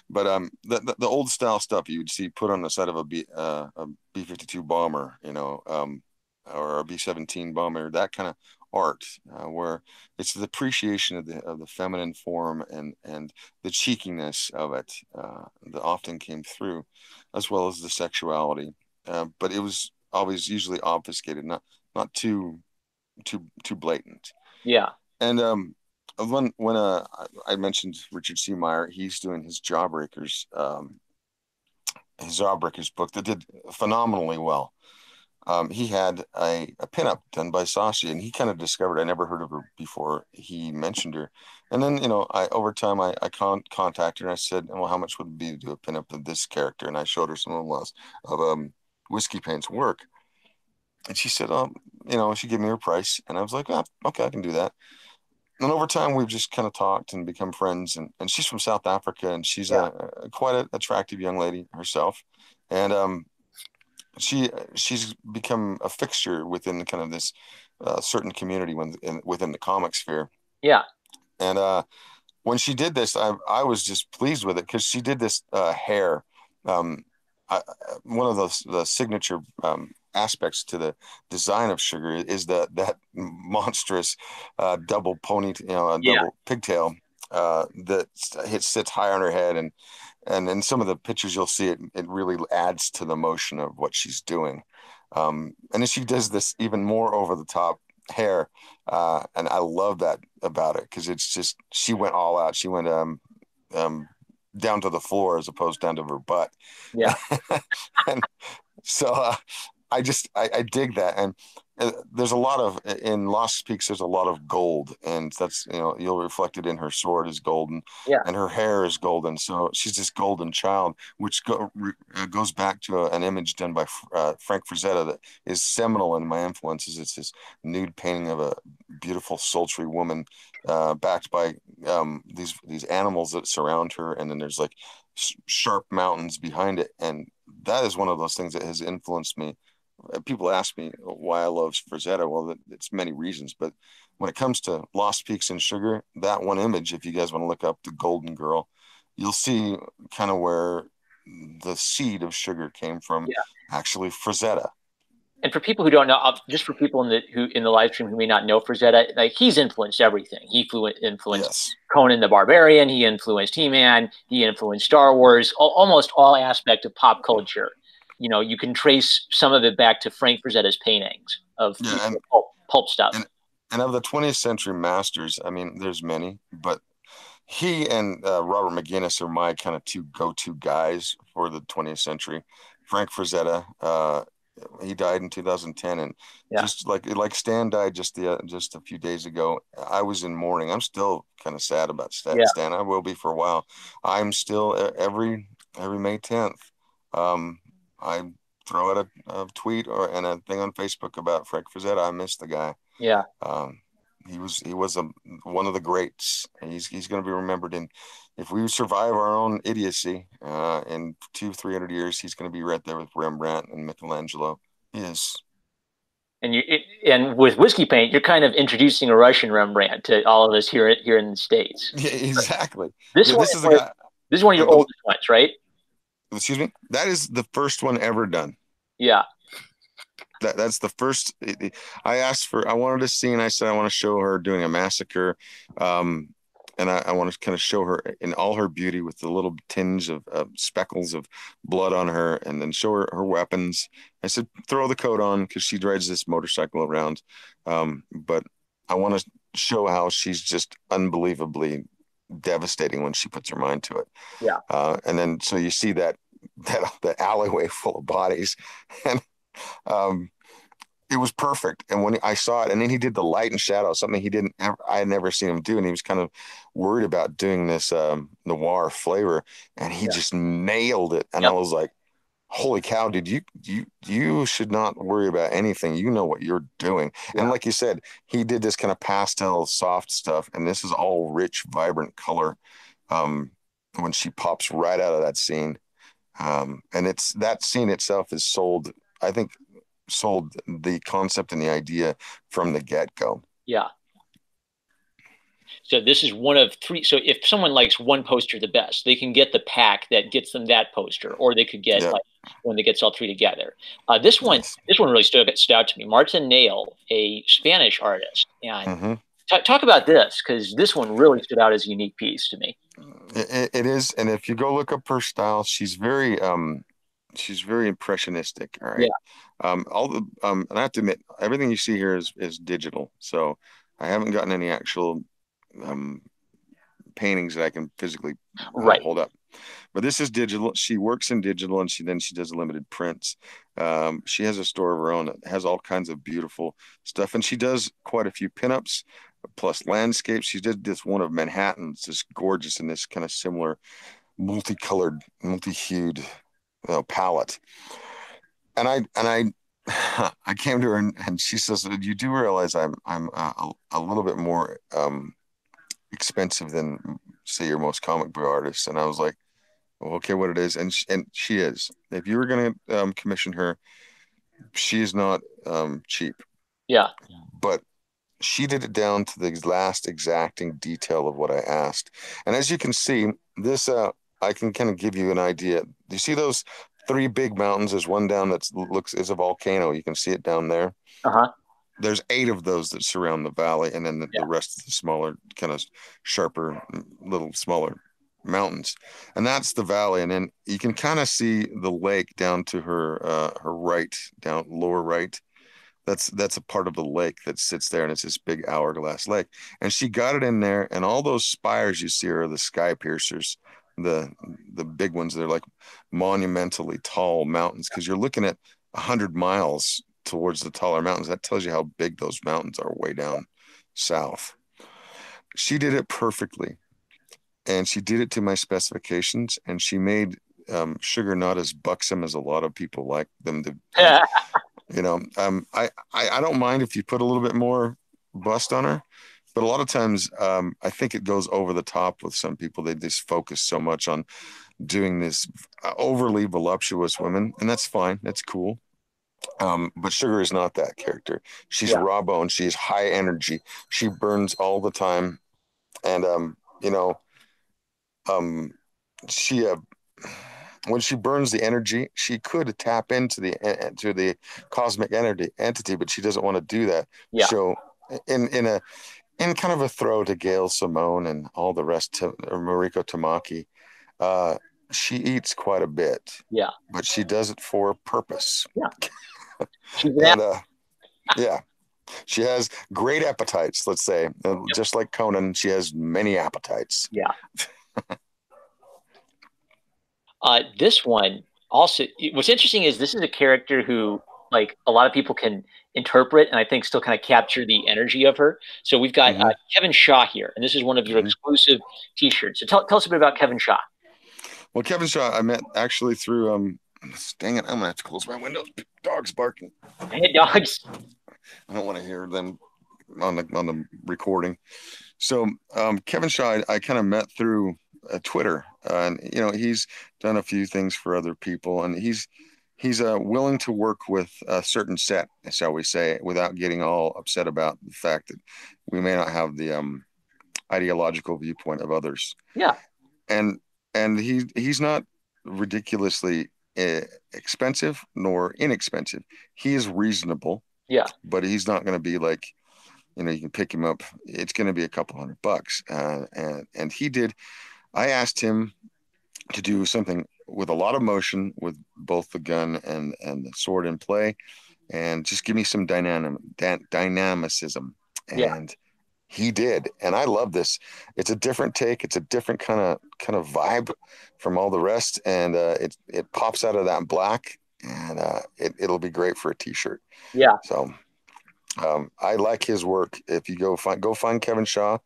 But the old style stuff you would see put on the side of a B-52 bomber, or a B-17 bomber, that kind of art, where it's the appreciation of the feminine form and the cheekiness of it that often came through, as well as the sexuality. But it was always usually obfuscated, not too blatant. Yeah, And when I mentioned Richard C. Meyer, he's doing his Jawbreakers book that did phenomenally well. He had a pinup done by Sashi, and he kind of discovered, I never heard of her before he mentioned her. And then, I over time I contacted her and I said, well, how much would it be to do a pinup of this character? And I showed her some of Whiskey Paint's work. And she said, she gave me her price. And I was like, oh, okay, I can do that. And over time, we've just kind of talked and become friends. And she's from South Africa, and she's yeah, a quite an attractive young lady herself. And she's become a fixture within kind of this certain community within the comic sphere. yeah, And when she did this, I was just pleased with it because she did this hair. Um, one of the signature aspects to the design of Sugar is that monstrous double pony, Yeah, double pigtail that sits high on her head, and in some of the pictures you'll see it really adds to the motion of what she's doing. And then she does this even more over the top hair, and I love that about it because it's just she went all out. She went um, down to the floor as opposed down to her butt. yeah, And so I dig that, and there's a lot of in Lost Peaks. There's a lot of gold, and that's you'll reflect it in her sword is golden, yeah, and her hair is golden. So she's this golden child, which goes back to an image done by Frank Frazetta that is seminal in my influences. It's this nude painting of a beautiful, sultry woman, backed by these animals that surround her, and then there's like sharp mountains behind it, and that is one of those things that has influenced me. People ask me why I love Frazetta. Well, it's many reasons, but when it comes to Lost Peaks and Sugar, that one image, if you guys want to look up the Golden Girl, you'll see kind of where the seed of Sugar came from. yeah. Actually, Frazetta. And for people who don't know, just for people in the live stream who may not know Frazetta, like he's influenced everything. Influenced Yes. Conan the Barbarian. He influenced He-Man. He influenced Star Wars. Almost all aspect of pop culture. You can trace some of it back to Frank Frazetta's paintings of Yeah, pulp stuff. and and of the 20th century masters, I mean, there's many, but he and Robert McGinnis are my kind of two go-to guys for the 20th century. Frank Frazetta, he died in 2010, and Yeah, just like Stan died just a few days ago. I was in mourning. I'm still kind of sad about yeah, Stan. I will be for a while. I'm still every May 10th. Um, I throw out a tweet or and a thing on Facebook about Frank Frazetta. I miss the guy. yeah. Um, he was one of the greats. He's going to be remembered in if we survive our own idiocy in 200-300 years, he's going to be right there with Rembrandt and Michelangelo. He is. And with whiskey paint, you're kind of introducing a Russian Rembrandt to all of us here in the states. Yeah, exactly. This Yeah, one this is is a guy. this is one of your oldest ones, right? Excuse me. That is the first one ever done. Yeah, That's the first. I asked for. I wanted a scene. I said I want to show her doing a massacre, um, and I want to kind of show her in all her beauty with the little tinge of speckles of blood on her, and then show her weapons. I said throw the coat on because she rides this motorcycle around, but I want to show how she's just unbelievably devastating when she puts her mind to it. yeah, And then so you see that alleyway full of bodies, and um, it was perfect. And when I saw it, and then he did the light and shadow, something he didn't ever, I had never seen him do. And he was kind of worried about doing this noir flavor, and he yeah, just nailed it. And I yep, was like, holy cow, dude, you should not worry about anything. You know what you're doing. And yeah, like you said, he did this kind of pastel soft stuff, and this is all rich, vibrant color. Um, when she pops right out of that scene. And it's that scene itself is sold, I think, sold the concept and the idea from the get-go. yeah. So this is one of three. So if someone likes one poster the best, they can get the pack that gets them that poster, or they could get Yeah. like one that gets all three together. This one, Yes. this one really stood out to me. Martin Nail, a Spanish artist, and Mm-hmm. talk about this because this one really stood out as a unique piece to me. It is, and if you go look up her style, she's very impressionistic. All Yeah, right. All the and I have to admit, everything you see here is digital. So I haven't gotten any actual um paintings that I can physically right. hold up. But this is digital. She works in digital, and she does limited prints. She has a store of her own that has all kinds of beautiful stuff, and she does quite a few pinups plus landscapes. She did this one of Manhattan. It's just gorgeous in this kind of similar multicolored, multi-hued palette. And I I came to her and she says, "You do realize I'm a little bit more expensive than say your most comic book artists?" And I was like, well, okay, what it is, and she is. If you were going to commission her, she is not cheap, Yeah, but she did it down to the last exacting detail of what I asked. And as you can see, this I can kind of give you an idea. Do you see those three big mountains. There's one down that looks is a volcano. You can see it down there. Uh-huh. There's eight of those that surround the valley, and then Yeah. the rest of the smaller, kind of sharper, little smaller mountains. And that's the valley. And then you can kind of see the lake down to her right, down lower right. That's a part of the lake that sits there, and it's this big hourglass lake. And she got it in there, and all those spires you see are the sky piercers, the the big ones. They're like monumentally tall mountains because you're looking at 100 miles towards the taller mountains. That tells you how big those mountains are way down south. She did it perfectly, and she did it to my specifications, and she made sugar not as buxom as a lot of people like them to. I don't mind if you put a little bit more bust on her, but a lot of times I think it goes over the top with some people. They just focus so much on doing this overly voluptuous women, and that's fine. That's cool. But Sugar is not that character. She's Yeah. raw bone. She's high energy. She burns all the time, and um, she when she burns the energy, she could tap into the cosmic energy entity, but she doesn't want to do that. Yeah. So in kind of a throw to Gail Simone and all the rest to Mariko Tamaki, uh, she eats quite a bit, Yeah. but she does it for a purpose. Yeah. She's an And yeah, she has great appetites, let's say. Just like Conan, she has many appetites. Yeah. This one also, what's interesting is this is a character who, like, a lot of people can interpret and I think still kind of capture the energy of her. So we've got Hmm. Kevin Shaw here, and this is one of your Hmm. exclusive T-shirts. So tell us a bit about Kevin Shaw. Well, Kevin Shaw, I met actually through dang it, I'm gonna have to close my windows. Dogs barking. Hey, dogs. I don't want to hear them on the recording. So Kevin Shaw, I kind of met through Twitter, and he's done a few things for other people, and he's willing to work with a certain set, shall we say, without getting all upset about the fact that we may not have the ideological viewpoint of others. Yeah. And he's not ridiculously expensive nor inexpensive. He is reasonable, Yeah. but he's not going to be like, you can pick him up. It's going to be a couple $100. And he did. I asked him to do something with a lot of motion with both the gun and the sword in play, and just give me some dynamicism. Yeah. And he did, and I love this. It's a different take. It's a different kind of vibe from all the rest, and it pops out of that black, and it'll be great for a t-shirt. Yeah. So I like his work. If you go find Kevin Shaw,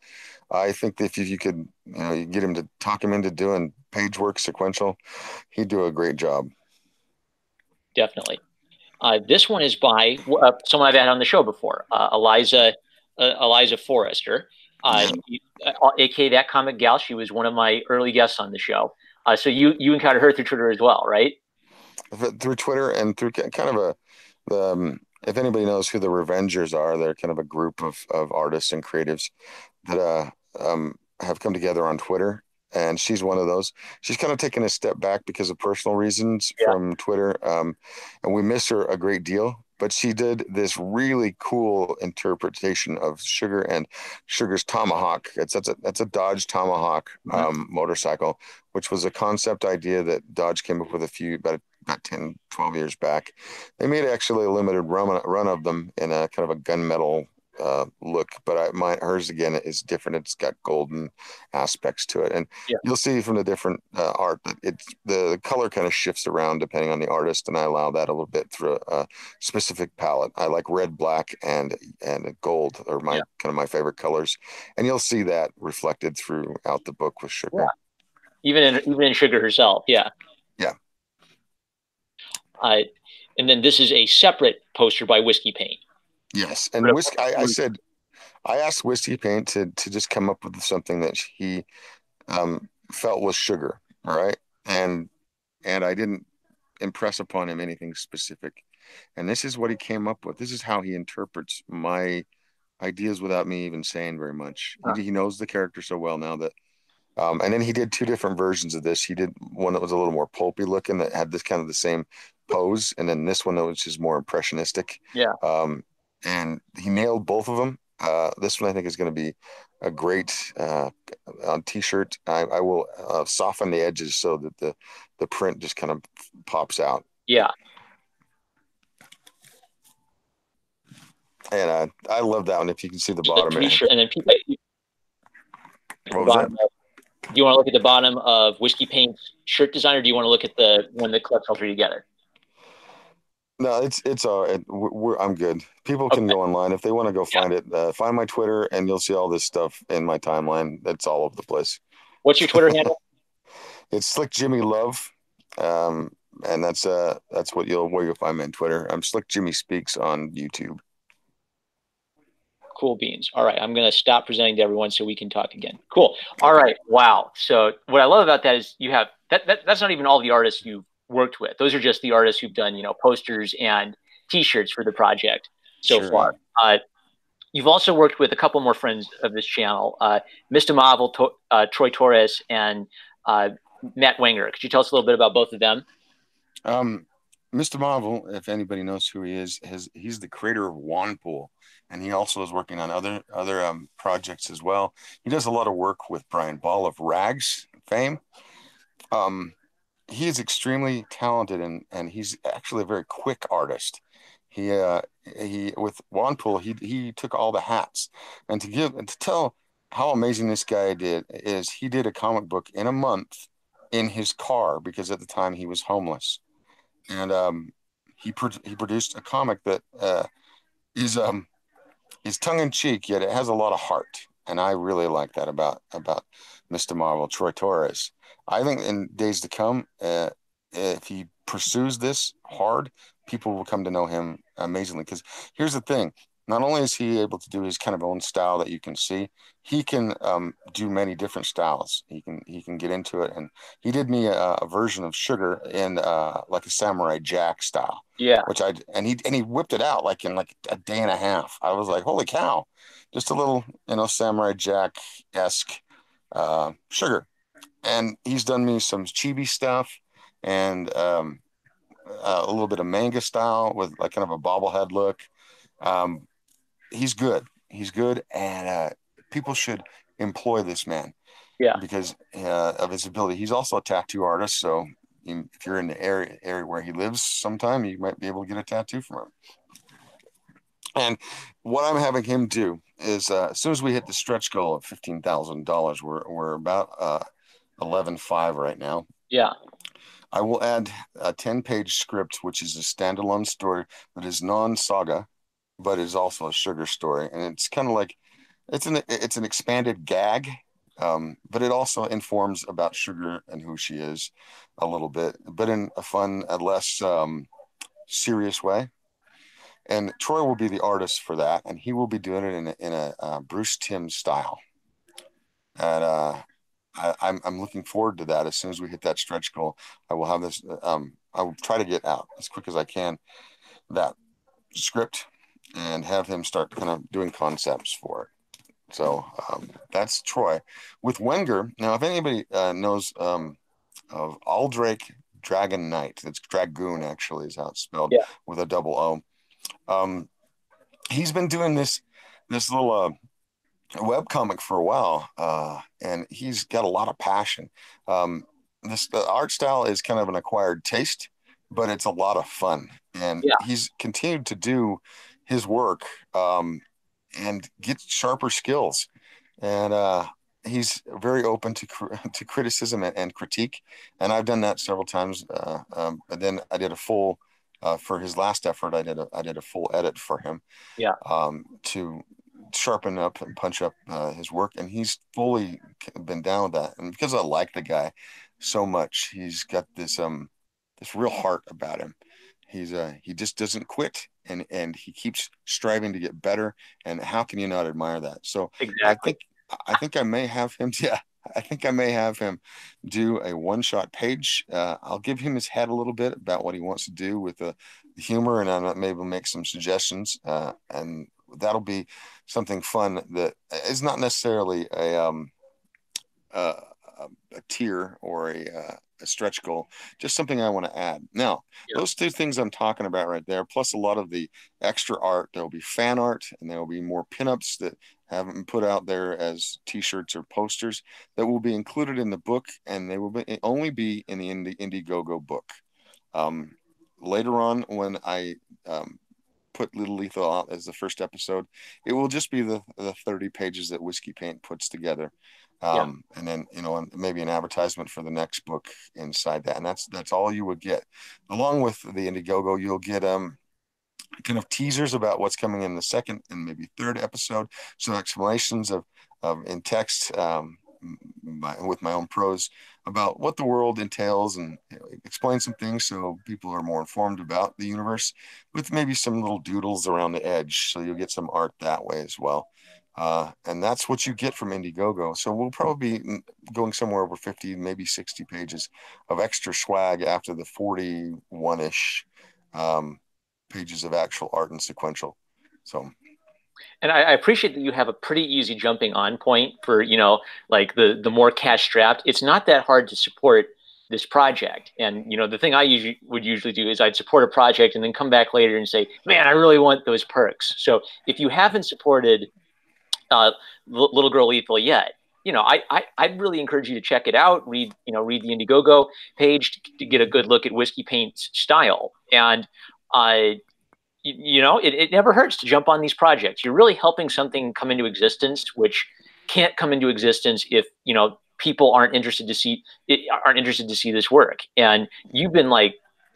I think that if you could, you get him to talk him into doing page work sequential, he'd do a great job. Definitely. This one is by someone I've had on the show before, Eliza Forrester, Yeah. aka that comic gal. She was one of my early guests on the show. So you encountered her through Twitter as well, right? Through Twitter and through kind of if anybody knows who the Revengers are, they're kind of a group of artists and creatives that have come together on Twitter. And she's one of those. She's kind of taken a step back because of personal reasons Yeah. from Twitter. And we miss her a great deal. But she did this really cool interpretation of Sugar and Sugar's Tomahawk. That's a Dodge Tomahawk Mhm. motorcycle, which was a concept idea that Dodge came up with about 10, 12 years back. They made actually a limited run of them in a kind of a gunmetal look, but hers again is different. It's got golden aspects to it, and Yeah. you'll see from the different art that the color kind of shifts around depending on the artist, and I allow that a little bit through a specific palette. I like red, black, and gold are Yeah. my favorite colors, and you'll see that reflected throughout the book with Yeah. Sugar. Even in Sugar herself. Yeah. Yeah. Uh, and then this is a separate poster by Whiskey Paint. Yes, and whiskey. I asked Whiskey Paint to just come up with something that he felt was Sugar. All right, and I didn't impress upon him anything specific. And this is what he came up with. This is how he interprets my ideas without me even saying very much. Huh. He knows the character so well now that And then he did two different versions of this. He did one that was a little more pulpy looking that had this kind of the same pose, and then this one that was just more impressionistic. Yeah. And he nailed both of them. This one I think is going to be a great on t-shirt. I will soften the edges so that the print just kind of pops out. Yeah. And I love that one. If you can see the bottom, T-shirt, and then people, the what was that? bottom of, do you want to look at the bottom of Whiskey Paint's shirt design, or do you want to look at the when the collects all three together? No, it's all right. I'm good. People can Okay. go online if they want to go Yeah. find it. Find my Twitter, and you'll see all this stuff in my timeline. That's all over the place. What's your Twitter handle? It's Slick Jimmy Love, and that's what where you'll find me on Twitter. I'm Slick Jimmy Speaks on YouTube. Cool beans. All right, I'm going to stop presenting to everyone so we can talk again. Cool. All right. Wow. So what I love about that is you have that's not even all the artists you've worked with. Those are just the artists who've done, posters and T-shirts for the project so Sure. far. You've also worked with a couple more friends of this channel, Mr. Marvel, Troy Torres, and Matt Wenger. Could you tell us a little bit about both of them? Mr. Marvel, if anybody knows who he is, he's the creator of Wanpool, and he also is working on other projects as well. He does a lot of work with Brian Ball of Rags fame. He is extremely talented, and he's actually a very quick artist. He with Wanpool, he took all the hats, and to tell how amazing this guy did is he did a comic book in a month in his car because at the time he was homeless, and he produced a comic that is is tongue in cheek, yet it has a lot of heart, and I really like that about Mr. Marvel, Troy Torres. I think in days to come, if he pursues this hard, people will come to know him amazingly. Because here's the thing: not only is he able to do his kind of own style that you can see, he can do many different styles. He can get into it, and he did me a version of Sugar in like a Samurai Jack style, Yeah. which he whipped it out like in like a day and a half. I was like, holy cow! Just a little Samurai Jack esque Sugar, and he's done me some chibi stuff and a little bit of manga style with like kind of a bobblehead look. Um, he's good. He's good, and people should employ this man Yeah. because of his ability. He's also a tattoo artist, so if you're in the area where he lives, sometime you might be able to get a tattoo from him. And what I'm having him do is, as soon as we hit the stretch goal of $15,000, we're about 11.5 right now. Yeah. I will add a 10-page script, which is a standalone story that is non-saga, but is also a Sugar story, and it's kind of like it's an expanded gag, but it also informs about Sugar and who she is a little bit, but in a fun, a less serious way. And Troy will be the artist for that, and he will be doing it in a Bruce Timm style. And I'm looking forward to that. As soon as we hit that stretch goal, I will have this. I will try to get out as quick as I can that script and have him start kind of doing concepts for it. So that's Troy. With Wenger, now if anybody knows of Aldrake Dragon Knight, it's Dragoon actually is how it's spelled Yeah. with a double O. He's been doing this little web comic for a while, and he's got a lot of passion. The art style is kind of an acquired taste, but it's a lot of fun, and Yeah. he's continued to do his work and get sharper skills, and he's very open to criticism and critique, and I've done that several times. And then I did a full for his last effort. I did a full edit for him Yeah. to sharpen up and punch up his work, and he's fully been down with that. And because I like the guy so much, he's got this real heart about him. He just doesn't quit, and he keeps striving to get better. And how can you not admire that? So Exactly. I think I may have him. Yeah, I think I may have him do a one-shot page. I'll give him his head a little bit about what he wants to do with the humor, and I'll maybe make some suggestions. And that'll be something fun that is not necessarily uh, a tier or a stretch goal, just something I want to add. Now, Yeah. those two things I'm talking about right there, plus a lot of the extra art, there'll be fan art and there'll be more pinups that haven't been put out there as t-shirts or posters that will be included in the book, and they will only be in the Indiegogo book. Um, Later on, when I put Little Lethal out as the first episode, it will just be the 30 pages that Whiskey Paint puts together. Yeah. And then, maybe an advertisement for the next book inside that. And that's all you would get. Along with the Indiegogo, you'll get kind of teasers about what's coming in the second and maybe third episode. So explanations of in text, with my own prose about what the world entails, and explain some things so people are more informed about the universe, with maybe some little doodles around the edge. So you'll get some art that way as well. And that's what you get from Indiegogo. So we'll probably be going somewhere over 50, maybe 60 pages of extra swag after the 41-ish pages of actual art and sequential. So And I appreciate that you have a pretty easy jumping on point for, like the more cash strapped. It's not that hard to support this project. And, the thing I would usually do is I'd support a project and then come back later and say, man, I really want those perks. So if you haven't supported Little Girl Lethal yet, I'd really encourage you to check it out. Read the Indiegogo page to get a good look at Whiskey Paint's style. And it never hurts to jump on these projects. You're really helping something come into existence, which can't come into existence if people aren't interested to see this work. And you've been like,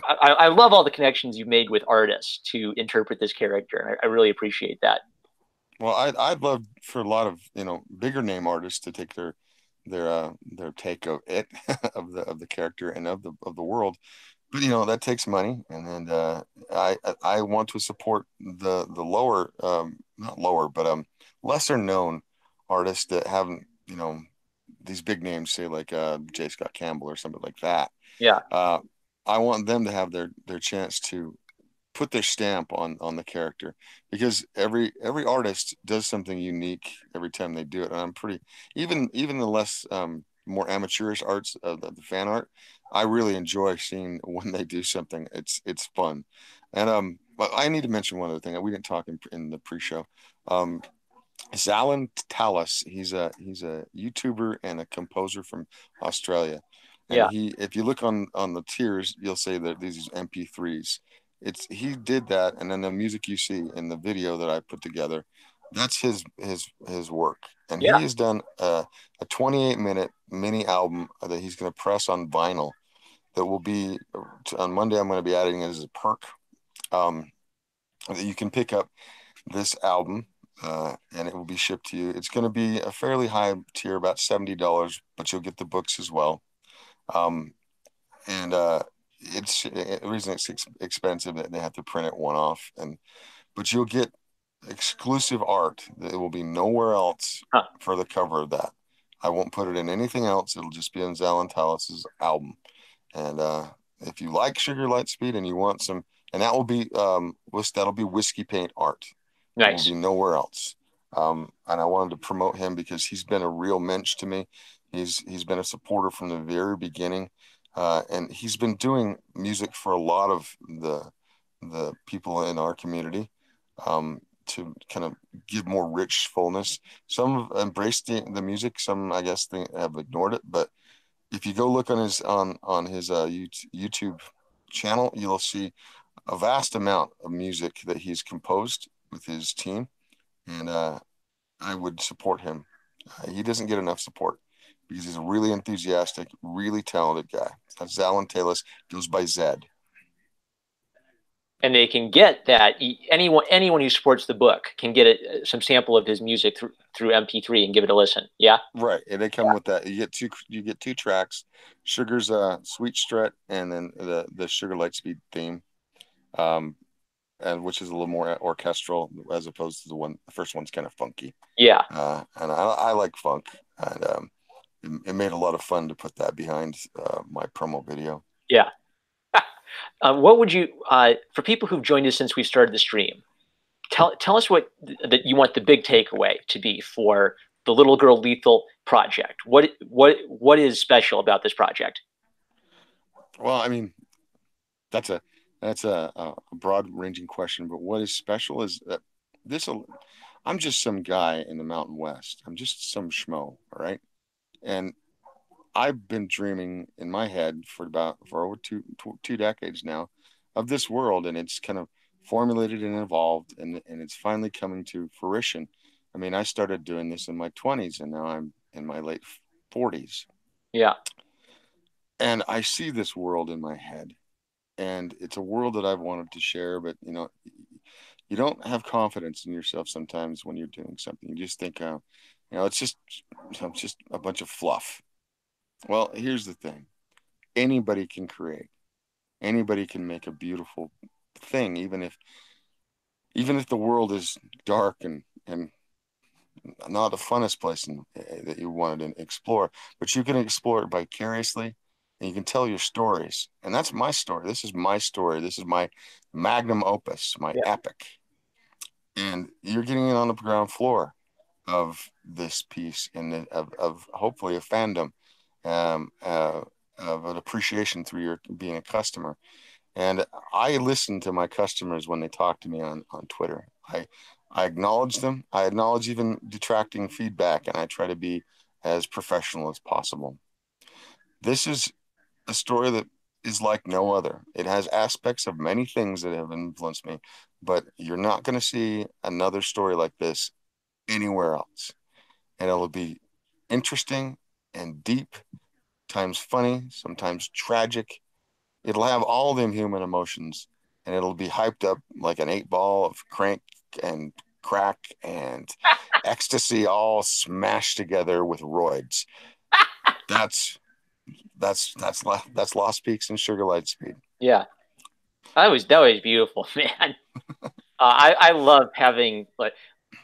I love all the connections you've made with artists to interpret this character, and I really appreciate that. well, I'd love for a lot of bigger name artists to take their take of it of the character and of the world, but that takes money, and then I want to support the lower, not lower, but lesser known artists that haven't, these big names, say like J. Scott Campbell or something like that. Yeah. uh, I want them to have their chance to put their stamp on the character, because every artist does something unique every time they do it. And I'm pretty, even the less more amateurish arts of the fan art, I really enjoy seeing when they do something. It's fun. And but I need to mention one other thing that we didn't talk in the pre-show. um Zalan Talis, he's a YouTuber and a composer from Australia. And Yeah. if you look on the tiers, you'll say that these MP3s. He did that, and then the music you see in the video that I put together, that's his work. And Yeah. he has done a 28-minute mini album that he's going to press on vinyl. That will be on Monday. I'm going to be adding it as a perk. That you can pick up this album, and it will be shipped to you. It's going to be a fairly high tier, about $70, but you'll get the books as well. Um, and the reason it's expensive that they have to print it one off, but you'll get exclusive art that will be nowhere else Huh. for the cover of that. I won't put it in anything else. It'll just be on Zalan Talis's album. And if you like Sugar Lightspeed and you want some, and that will be that'll be Whiskey Paint art. It will Nice. be nowhere else. And I wanted to promote him because he's been a real mensch to me. He's been a supporter from the very beginning, and he's been doing music for a lot of the people in our community, to kind of give more rich fullness. Some have embraced the music. Some, I guess, have ignored it. But if you go look on his YouTube channel, you'll see a vast amount of music that he's composed with his team, and I would support him. He doesn't get enough support because he's a really enthusiastic, really talented guy. That's Zalan Talis, goes by Zed. And they can get that. Anyone who supports the book can get some sample of his music through MP3 and give it a listen. Yeah. Right, and they come with that. You get two tracks, Sugar's Sweet Strut, and then the Sugar Lightspeed theme, um, and which is a little more orchestral as opposed to the first one's kind of funky. Yeah. And I like funk, and it made a lot of fun to put that behind my promo video. Yeah. What would you, for people who've joined us since we started the stream, tell us what that you want the big takeaway to be for the Little Girl Lethal project? What is special about this project? Well, I mean, that's a that's a broad ranging question, but what is special is that this I'm just some guy in the Mountain West. I'm just some schmo, all right? And I've been dreaming in my head for over two decades now of this world, and it's kind of formulated and evolved, and it's finally coming to fruition. I mean, I started doing this in my 20s, and now I'm in my late 40s, Yeah, and I see this world in my head, and it's a world that I've wanted to share, but you don't have confidence in yourself sometimes when you're doing something. You just think, it's just a bunch of fluff. Well, here's the thing: anybody can create. Anybody can make a beautiful thing, even if the world is dark and not the funnest place that you wanted to explore. But you can explore it vicariously, and you can tell your stories. And that's my story. This is my story. This is my magnum opus, my yeah, epic. And you're getting it on the ground floor of this piece and of hopefully a fandom, um, uh, of an appreciation through your being a customer. And I listen to my customers when they talk to me on Twitter. I acknowledge them. I acknowledge even detracting feedback, and I try to be as professional as possible. This is a story that is like no other. It has aspects of many things that have influenced me, but you're not going to see another story like this anywhere else. And it'll be interesting and deep, times funny, sometimes tragic. It'll have all them human emotions, and it'll be hyped up like an eight ball of crank and crack and ecstasy all smashed together with roids. That's that's Lost Peaks and Sugar Lightspeed. yeah. That was beautiful, man. I love having like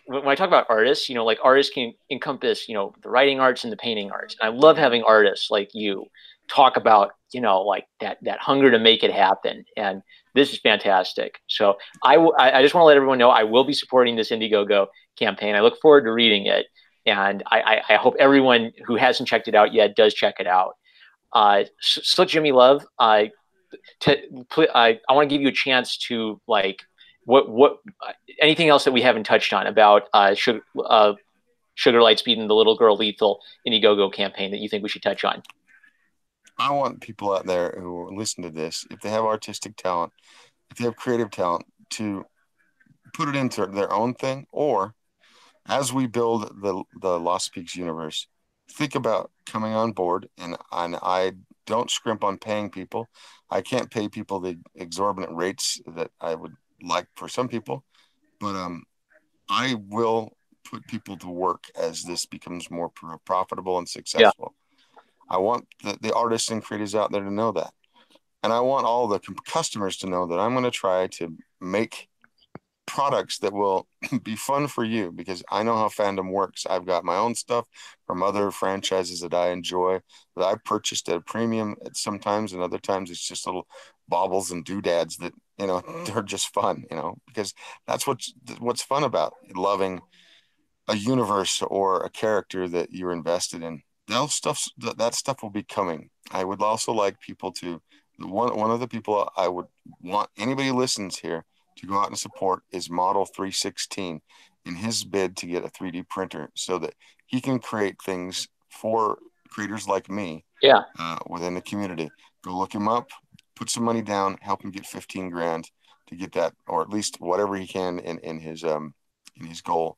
when I talk about artists, like artists can encompass, the writing arts and the painting arts. And I love having artists like you talk about, like that hunger to make it happen. And this is fantastic. So I just want to let everyone know I will be supporting this Indiegogo campaign. I look forward to reading it. And I hope everyone who hasn't checked it out yet does check it out. Slick Jimmy Love, I want to give you a chance to like what anything else that we haven't touched on about Sugar Lightspeed and the Little Girl Lethal Indiegogo campaign that you think we should touch on. I want people out there who listen to this, if they have artistic talent, if they have creative talent, to put it into their own thing, or as we build the Lost Peaks universe, think about coming on board. And I don't scrimp on paying people. I can't pay people the exorbitant rates that I would like for some people, but I will put people to work as this becomes more profitable and Yeah, successful. I want the artists and creators out there to know that. And I want all the customers to know that I'm going to try to make products that will be fun for you, because I know how fandom works. I've got my own stuff from other franchises that I enjoy that I've purchased at a premium at sometimes, and other times it's just little baubles and doodads that they're just fun, because that's what's fun about loving a universe or a character that you're invested in. That stuff will be coming. I would also like people to one of the people I would want anybody who listens here to go out and support is Model 316 in his bid to get a 3D printer so that he can create things for creators like me yeah, within the community. Go look him up, put some money down, help him get 15 grand to get that, or at least whatever he can in his goal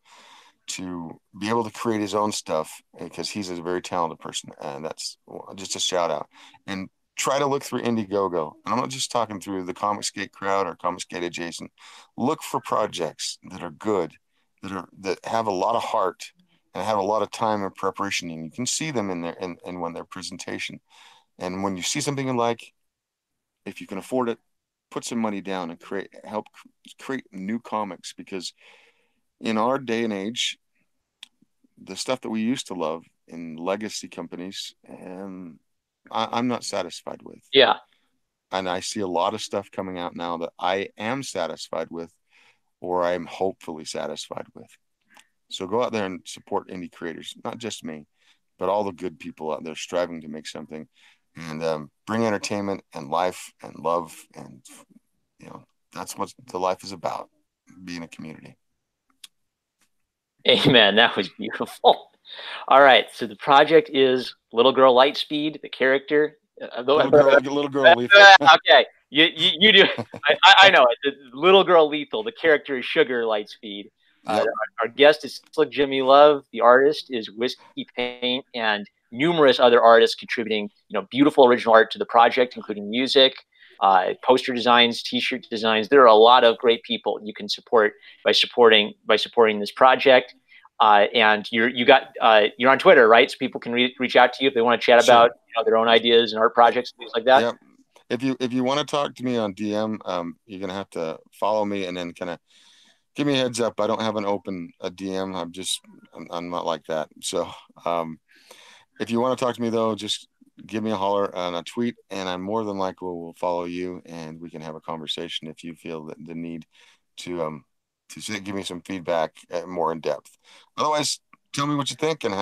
to be able to create his own stuff, because he's a very talented person, and that's just a shout out. And try to look through Indiegogo. And I'm not just talking through the Comicsgate crowd or Comicsgate adjacent. Look for projects that are good, that have a lot of heart and have a lot of time and preparation, and you can see them in there and when their presentation. And when you see something you like, if you can afford it, put some money down and help create new comics, because in our day and age, the stuff that we used to love in legacy companies, I'm not satisfied with. yeah. And I see a lot of stuff coming out now that I am satisfied with, or I'm hopefully satisfied with. So go out there and support indie creators, not just me, but all the good people out there striving to make something and bring entertainment and life and love. And, you know, that's what the life is about, being a community. Amen. That was beautiful. All right. So the project is Little Girl Lightspeed, the character. Little girl lethal. Okay. You do. I know it. The Little Girl Lethal. The character is Sugar Lightspeed. Yep. Our guest is Slick Jimmy Love. The artist is Whiskey Paint, and numerous other artists contributing, beautiful original art to the project, including music, poster designs, T-shirt designs. There are a lot of great people you can support by supporting this project. And you're on Twitter, right? So people can reach out to you if they want to chat Sure. about their own ideas and art projects and things like that. Yep. If you want to talk to me on DM, you're gonna have to follow me and then kind of give me a heads up. I don't have an open a DM. I'm not like that. So if you want to talk to me though, just give me a holler on a tweet, and I'm more than likely will follow you, and we can have a conversation if you feel that the need to give me some feedback more in depth. Otherwise, tell me what you think, and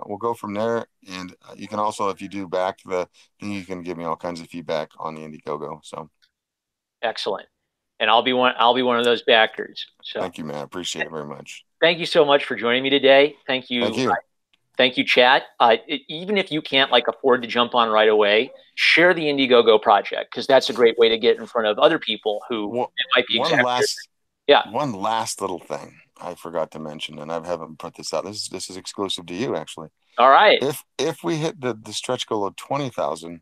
we'll go from there. And you can also, if you do back the thing, you can give me all kinds of feedback on the Indiegogo. So Excellent. And I'll be one of those backers. So thank you, man. I appreciate it very much. thank you so much for joining me today. Thank Thank you. you. Thank you, chat. Even if you can't afford to jump on right away, share the Indiegogo project, because that's a great way to get in front of other people who Well, it might be one exactly. last Yeah. one last little thing I forgot to mention, and I haven't put this out. This is exclusive to you, actually. All right. If we hit the stretch goal of 20,000,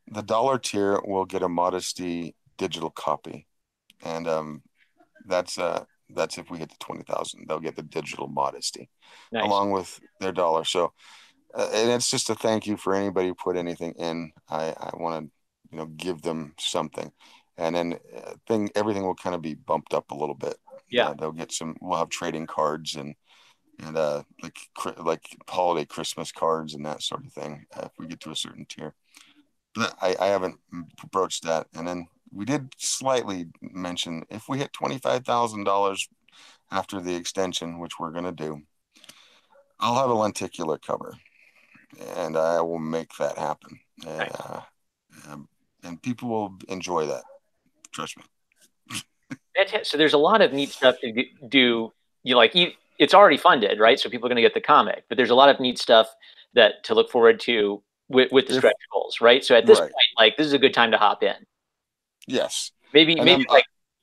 the dollar tier will get a modesty digital copy, and that's if we hit the 20,000, they'll get the digital modesty Nice. along with their dollar. So, and it's just a thank you for anybody who put anything in. I want to give them something, and then everything will kind of be bumped up a little bit. Yeah. They'll get some. We'll have trading cards and like holiday Christmas cards and that sort of thing if we get to a certain tier. But I haven't broached that. And then we did slightly mention if we hit $25,000 after the extension, which we're gonna do, I'll have a lenticular cover, and I will make that happen. And people will enjoy that. Trust me. So there's a lot of neat stuff to do. It's already funded, right? So people are going to get the comic, but there's a lot of neat stuff to look forward to with the stretch goals, right? So at this Right. point, this is a good time to hop in. Yes. Maybe And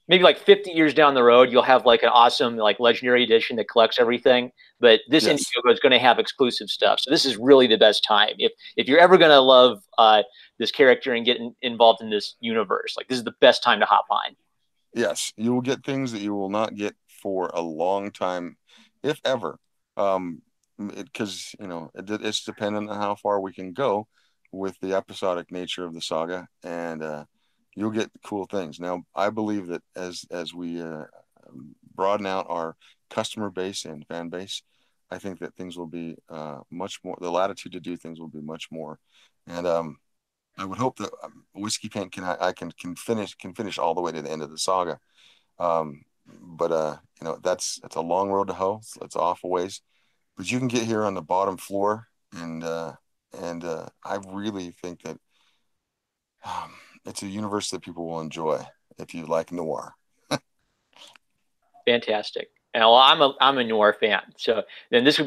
maybe 50 years down the road, you'll have an awesome legendary edition that collects everything. But this yes. Indiegogo is going to have exclusive stuff. So this is really the best time. If you're ever going to love this character and get involved in this universe, this is the best time to hop on. Yes, you will get things that you will not get for a long time, if ever. Because it's dependent on how far we can go with the episodic nature of the saga, and you'll get cool things. Now, I believe that as we broaden out our customer base and fan base, I think that things will be much more. The latitude to do things will be much more, and I would hope that Whiskey Paint can finish all the way to the end of the saga. But that's a long road to hoe. It's off a ways, but you can get here on the bottom floor, and I really think that it's a universe that people will enjoy if you like noir. Fantastic. And well, I'm a noir fan, so then this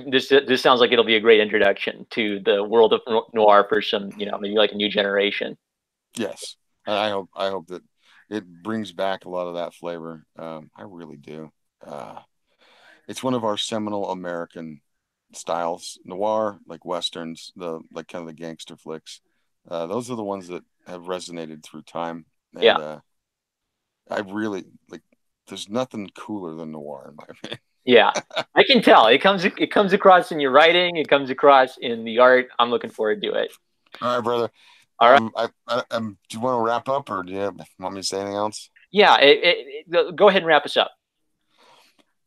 sounds like it'll be a great introduction to the world of noir for some maybe a new generation. Yes, and I hope that it brings back a lot of that flavor. I really do. It's one of our seminal American styles, noir, like westerns, the kind of the gangster flicks. Those are the ones that have resonated through time, and Yeah. I really like. There's nothing cooler than noir in my opinion. Yeah, I can tell. It comes across in your writing. It comes across in the art. I'm looking forward to it. All right, brother. All right. Do you want to wrap up, or do you want me to say anything else? Yeah. Go ahead and wrap us up.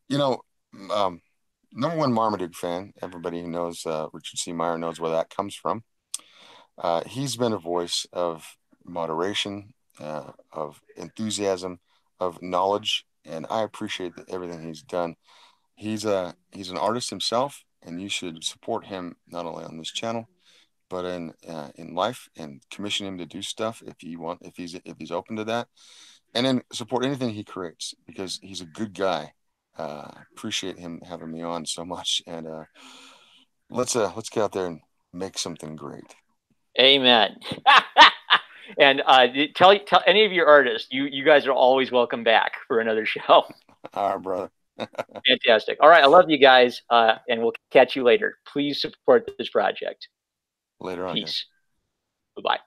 You know, number one Marmaduke fan. Everybody who knows Richard C. Meyer knows where that comes from. He's been a voice of moderation, of enthusiasm, of knowledge, and I appreciate everything he's done. he's an artist himself, and you should support him not only on this channel but in life, and commission him to do stuff if he's open to that, and then support anything he creates because he's a good guy. Appreciate him having me on so much, and let's get out there and make something great. Amen. And tell any of your artists, you guys are always welcome back for another show. All right, brother. Fantastic. All right, I love you guys, and we'll catch you later. Please support this project. Later on, guys. Peace. Bye bye.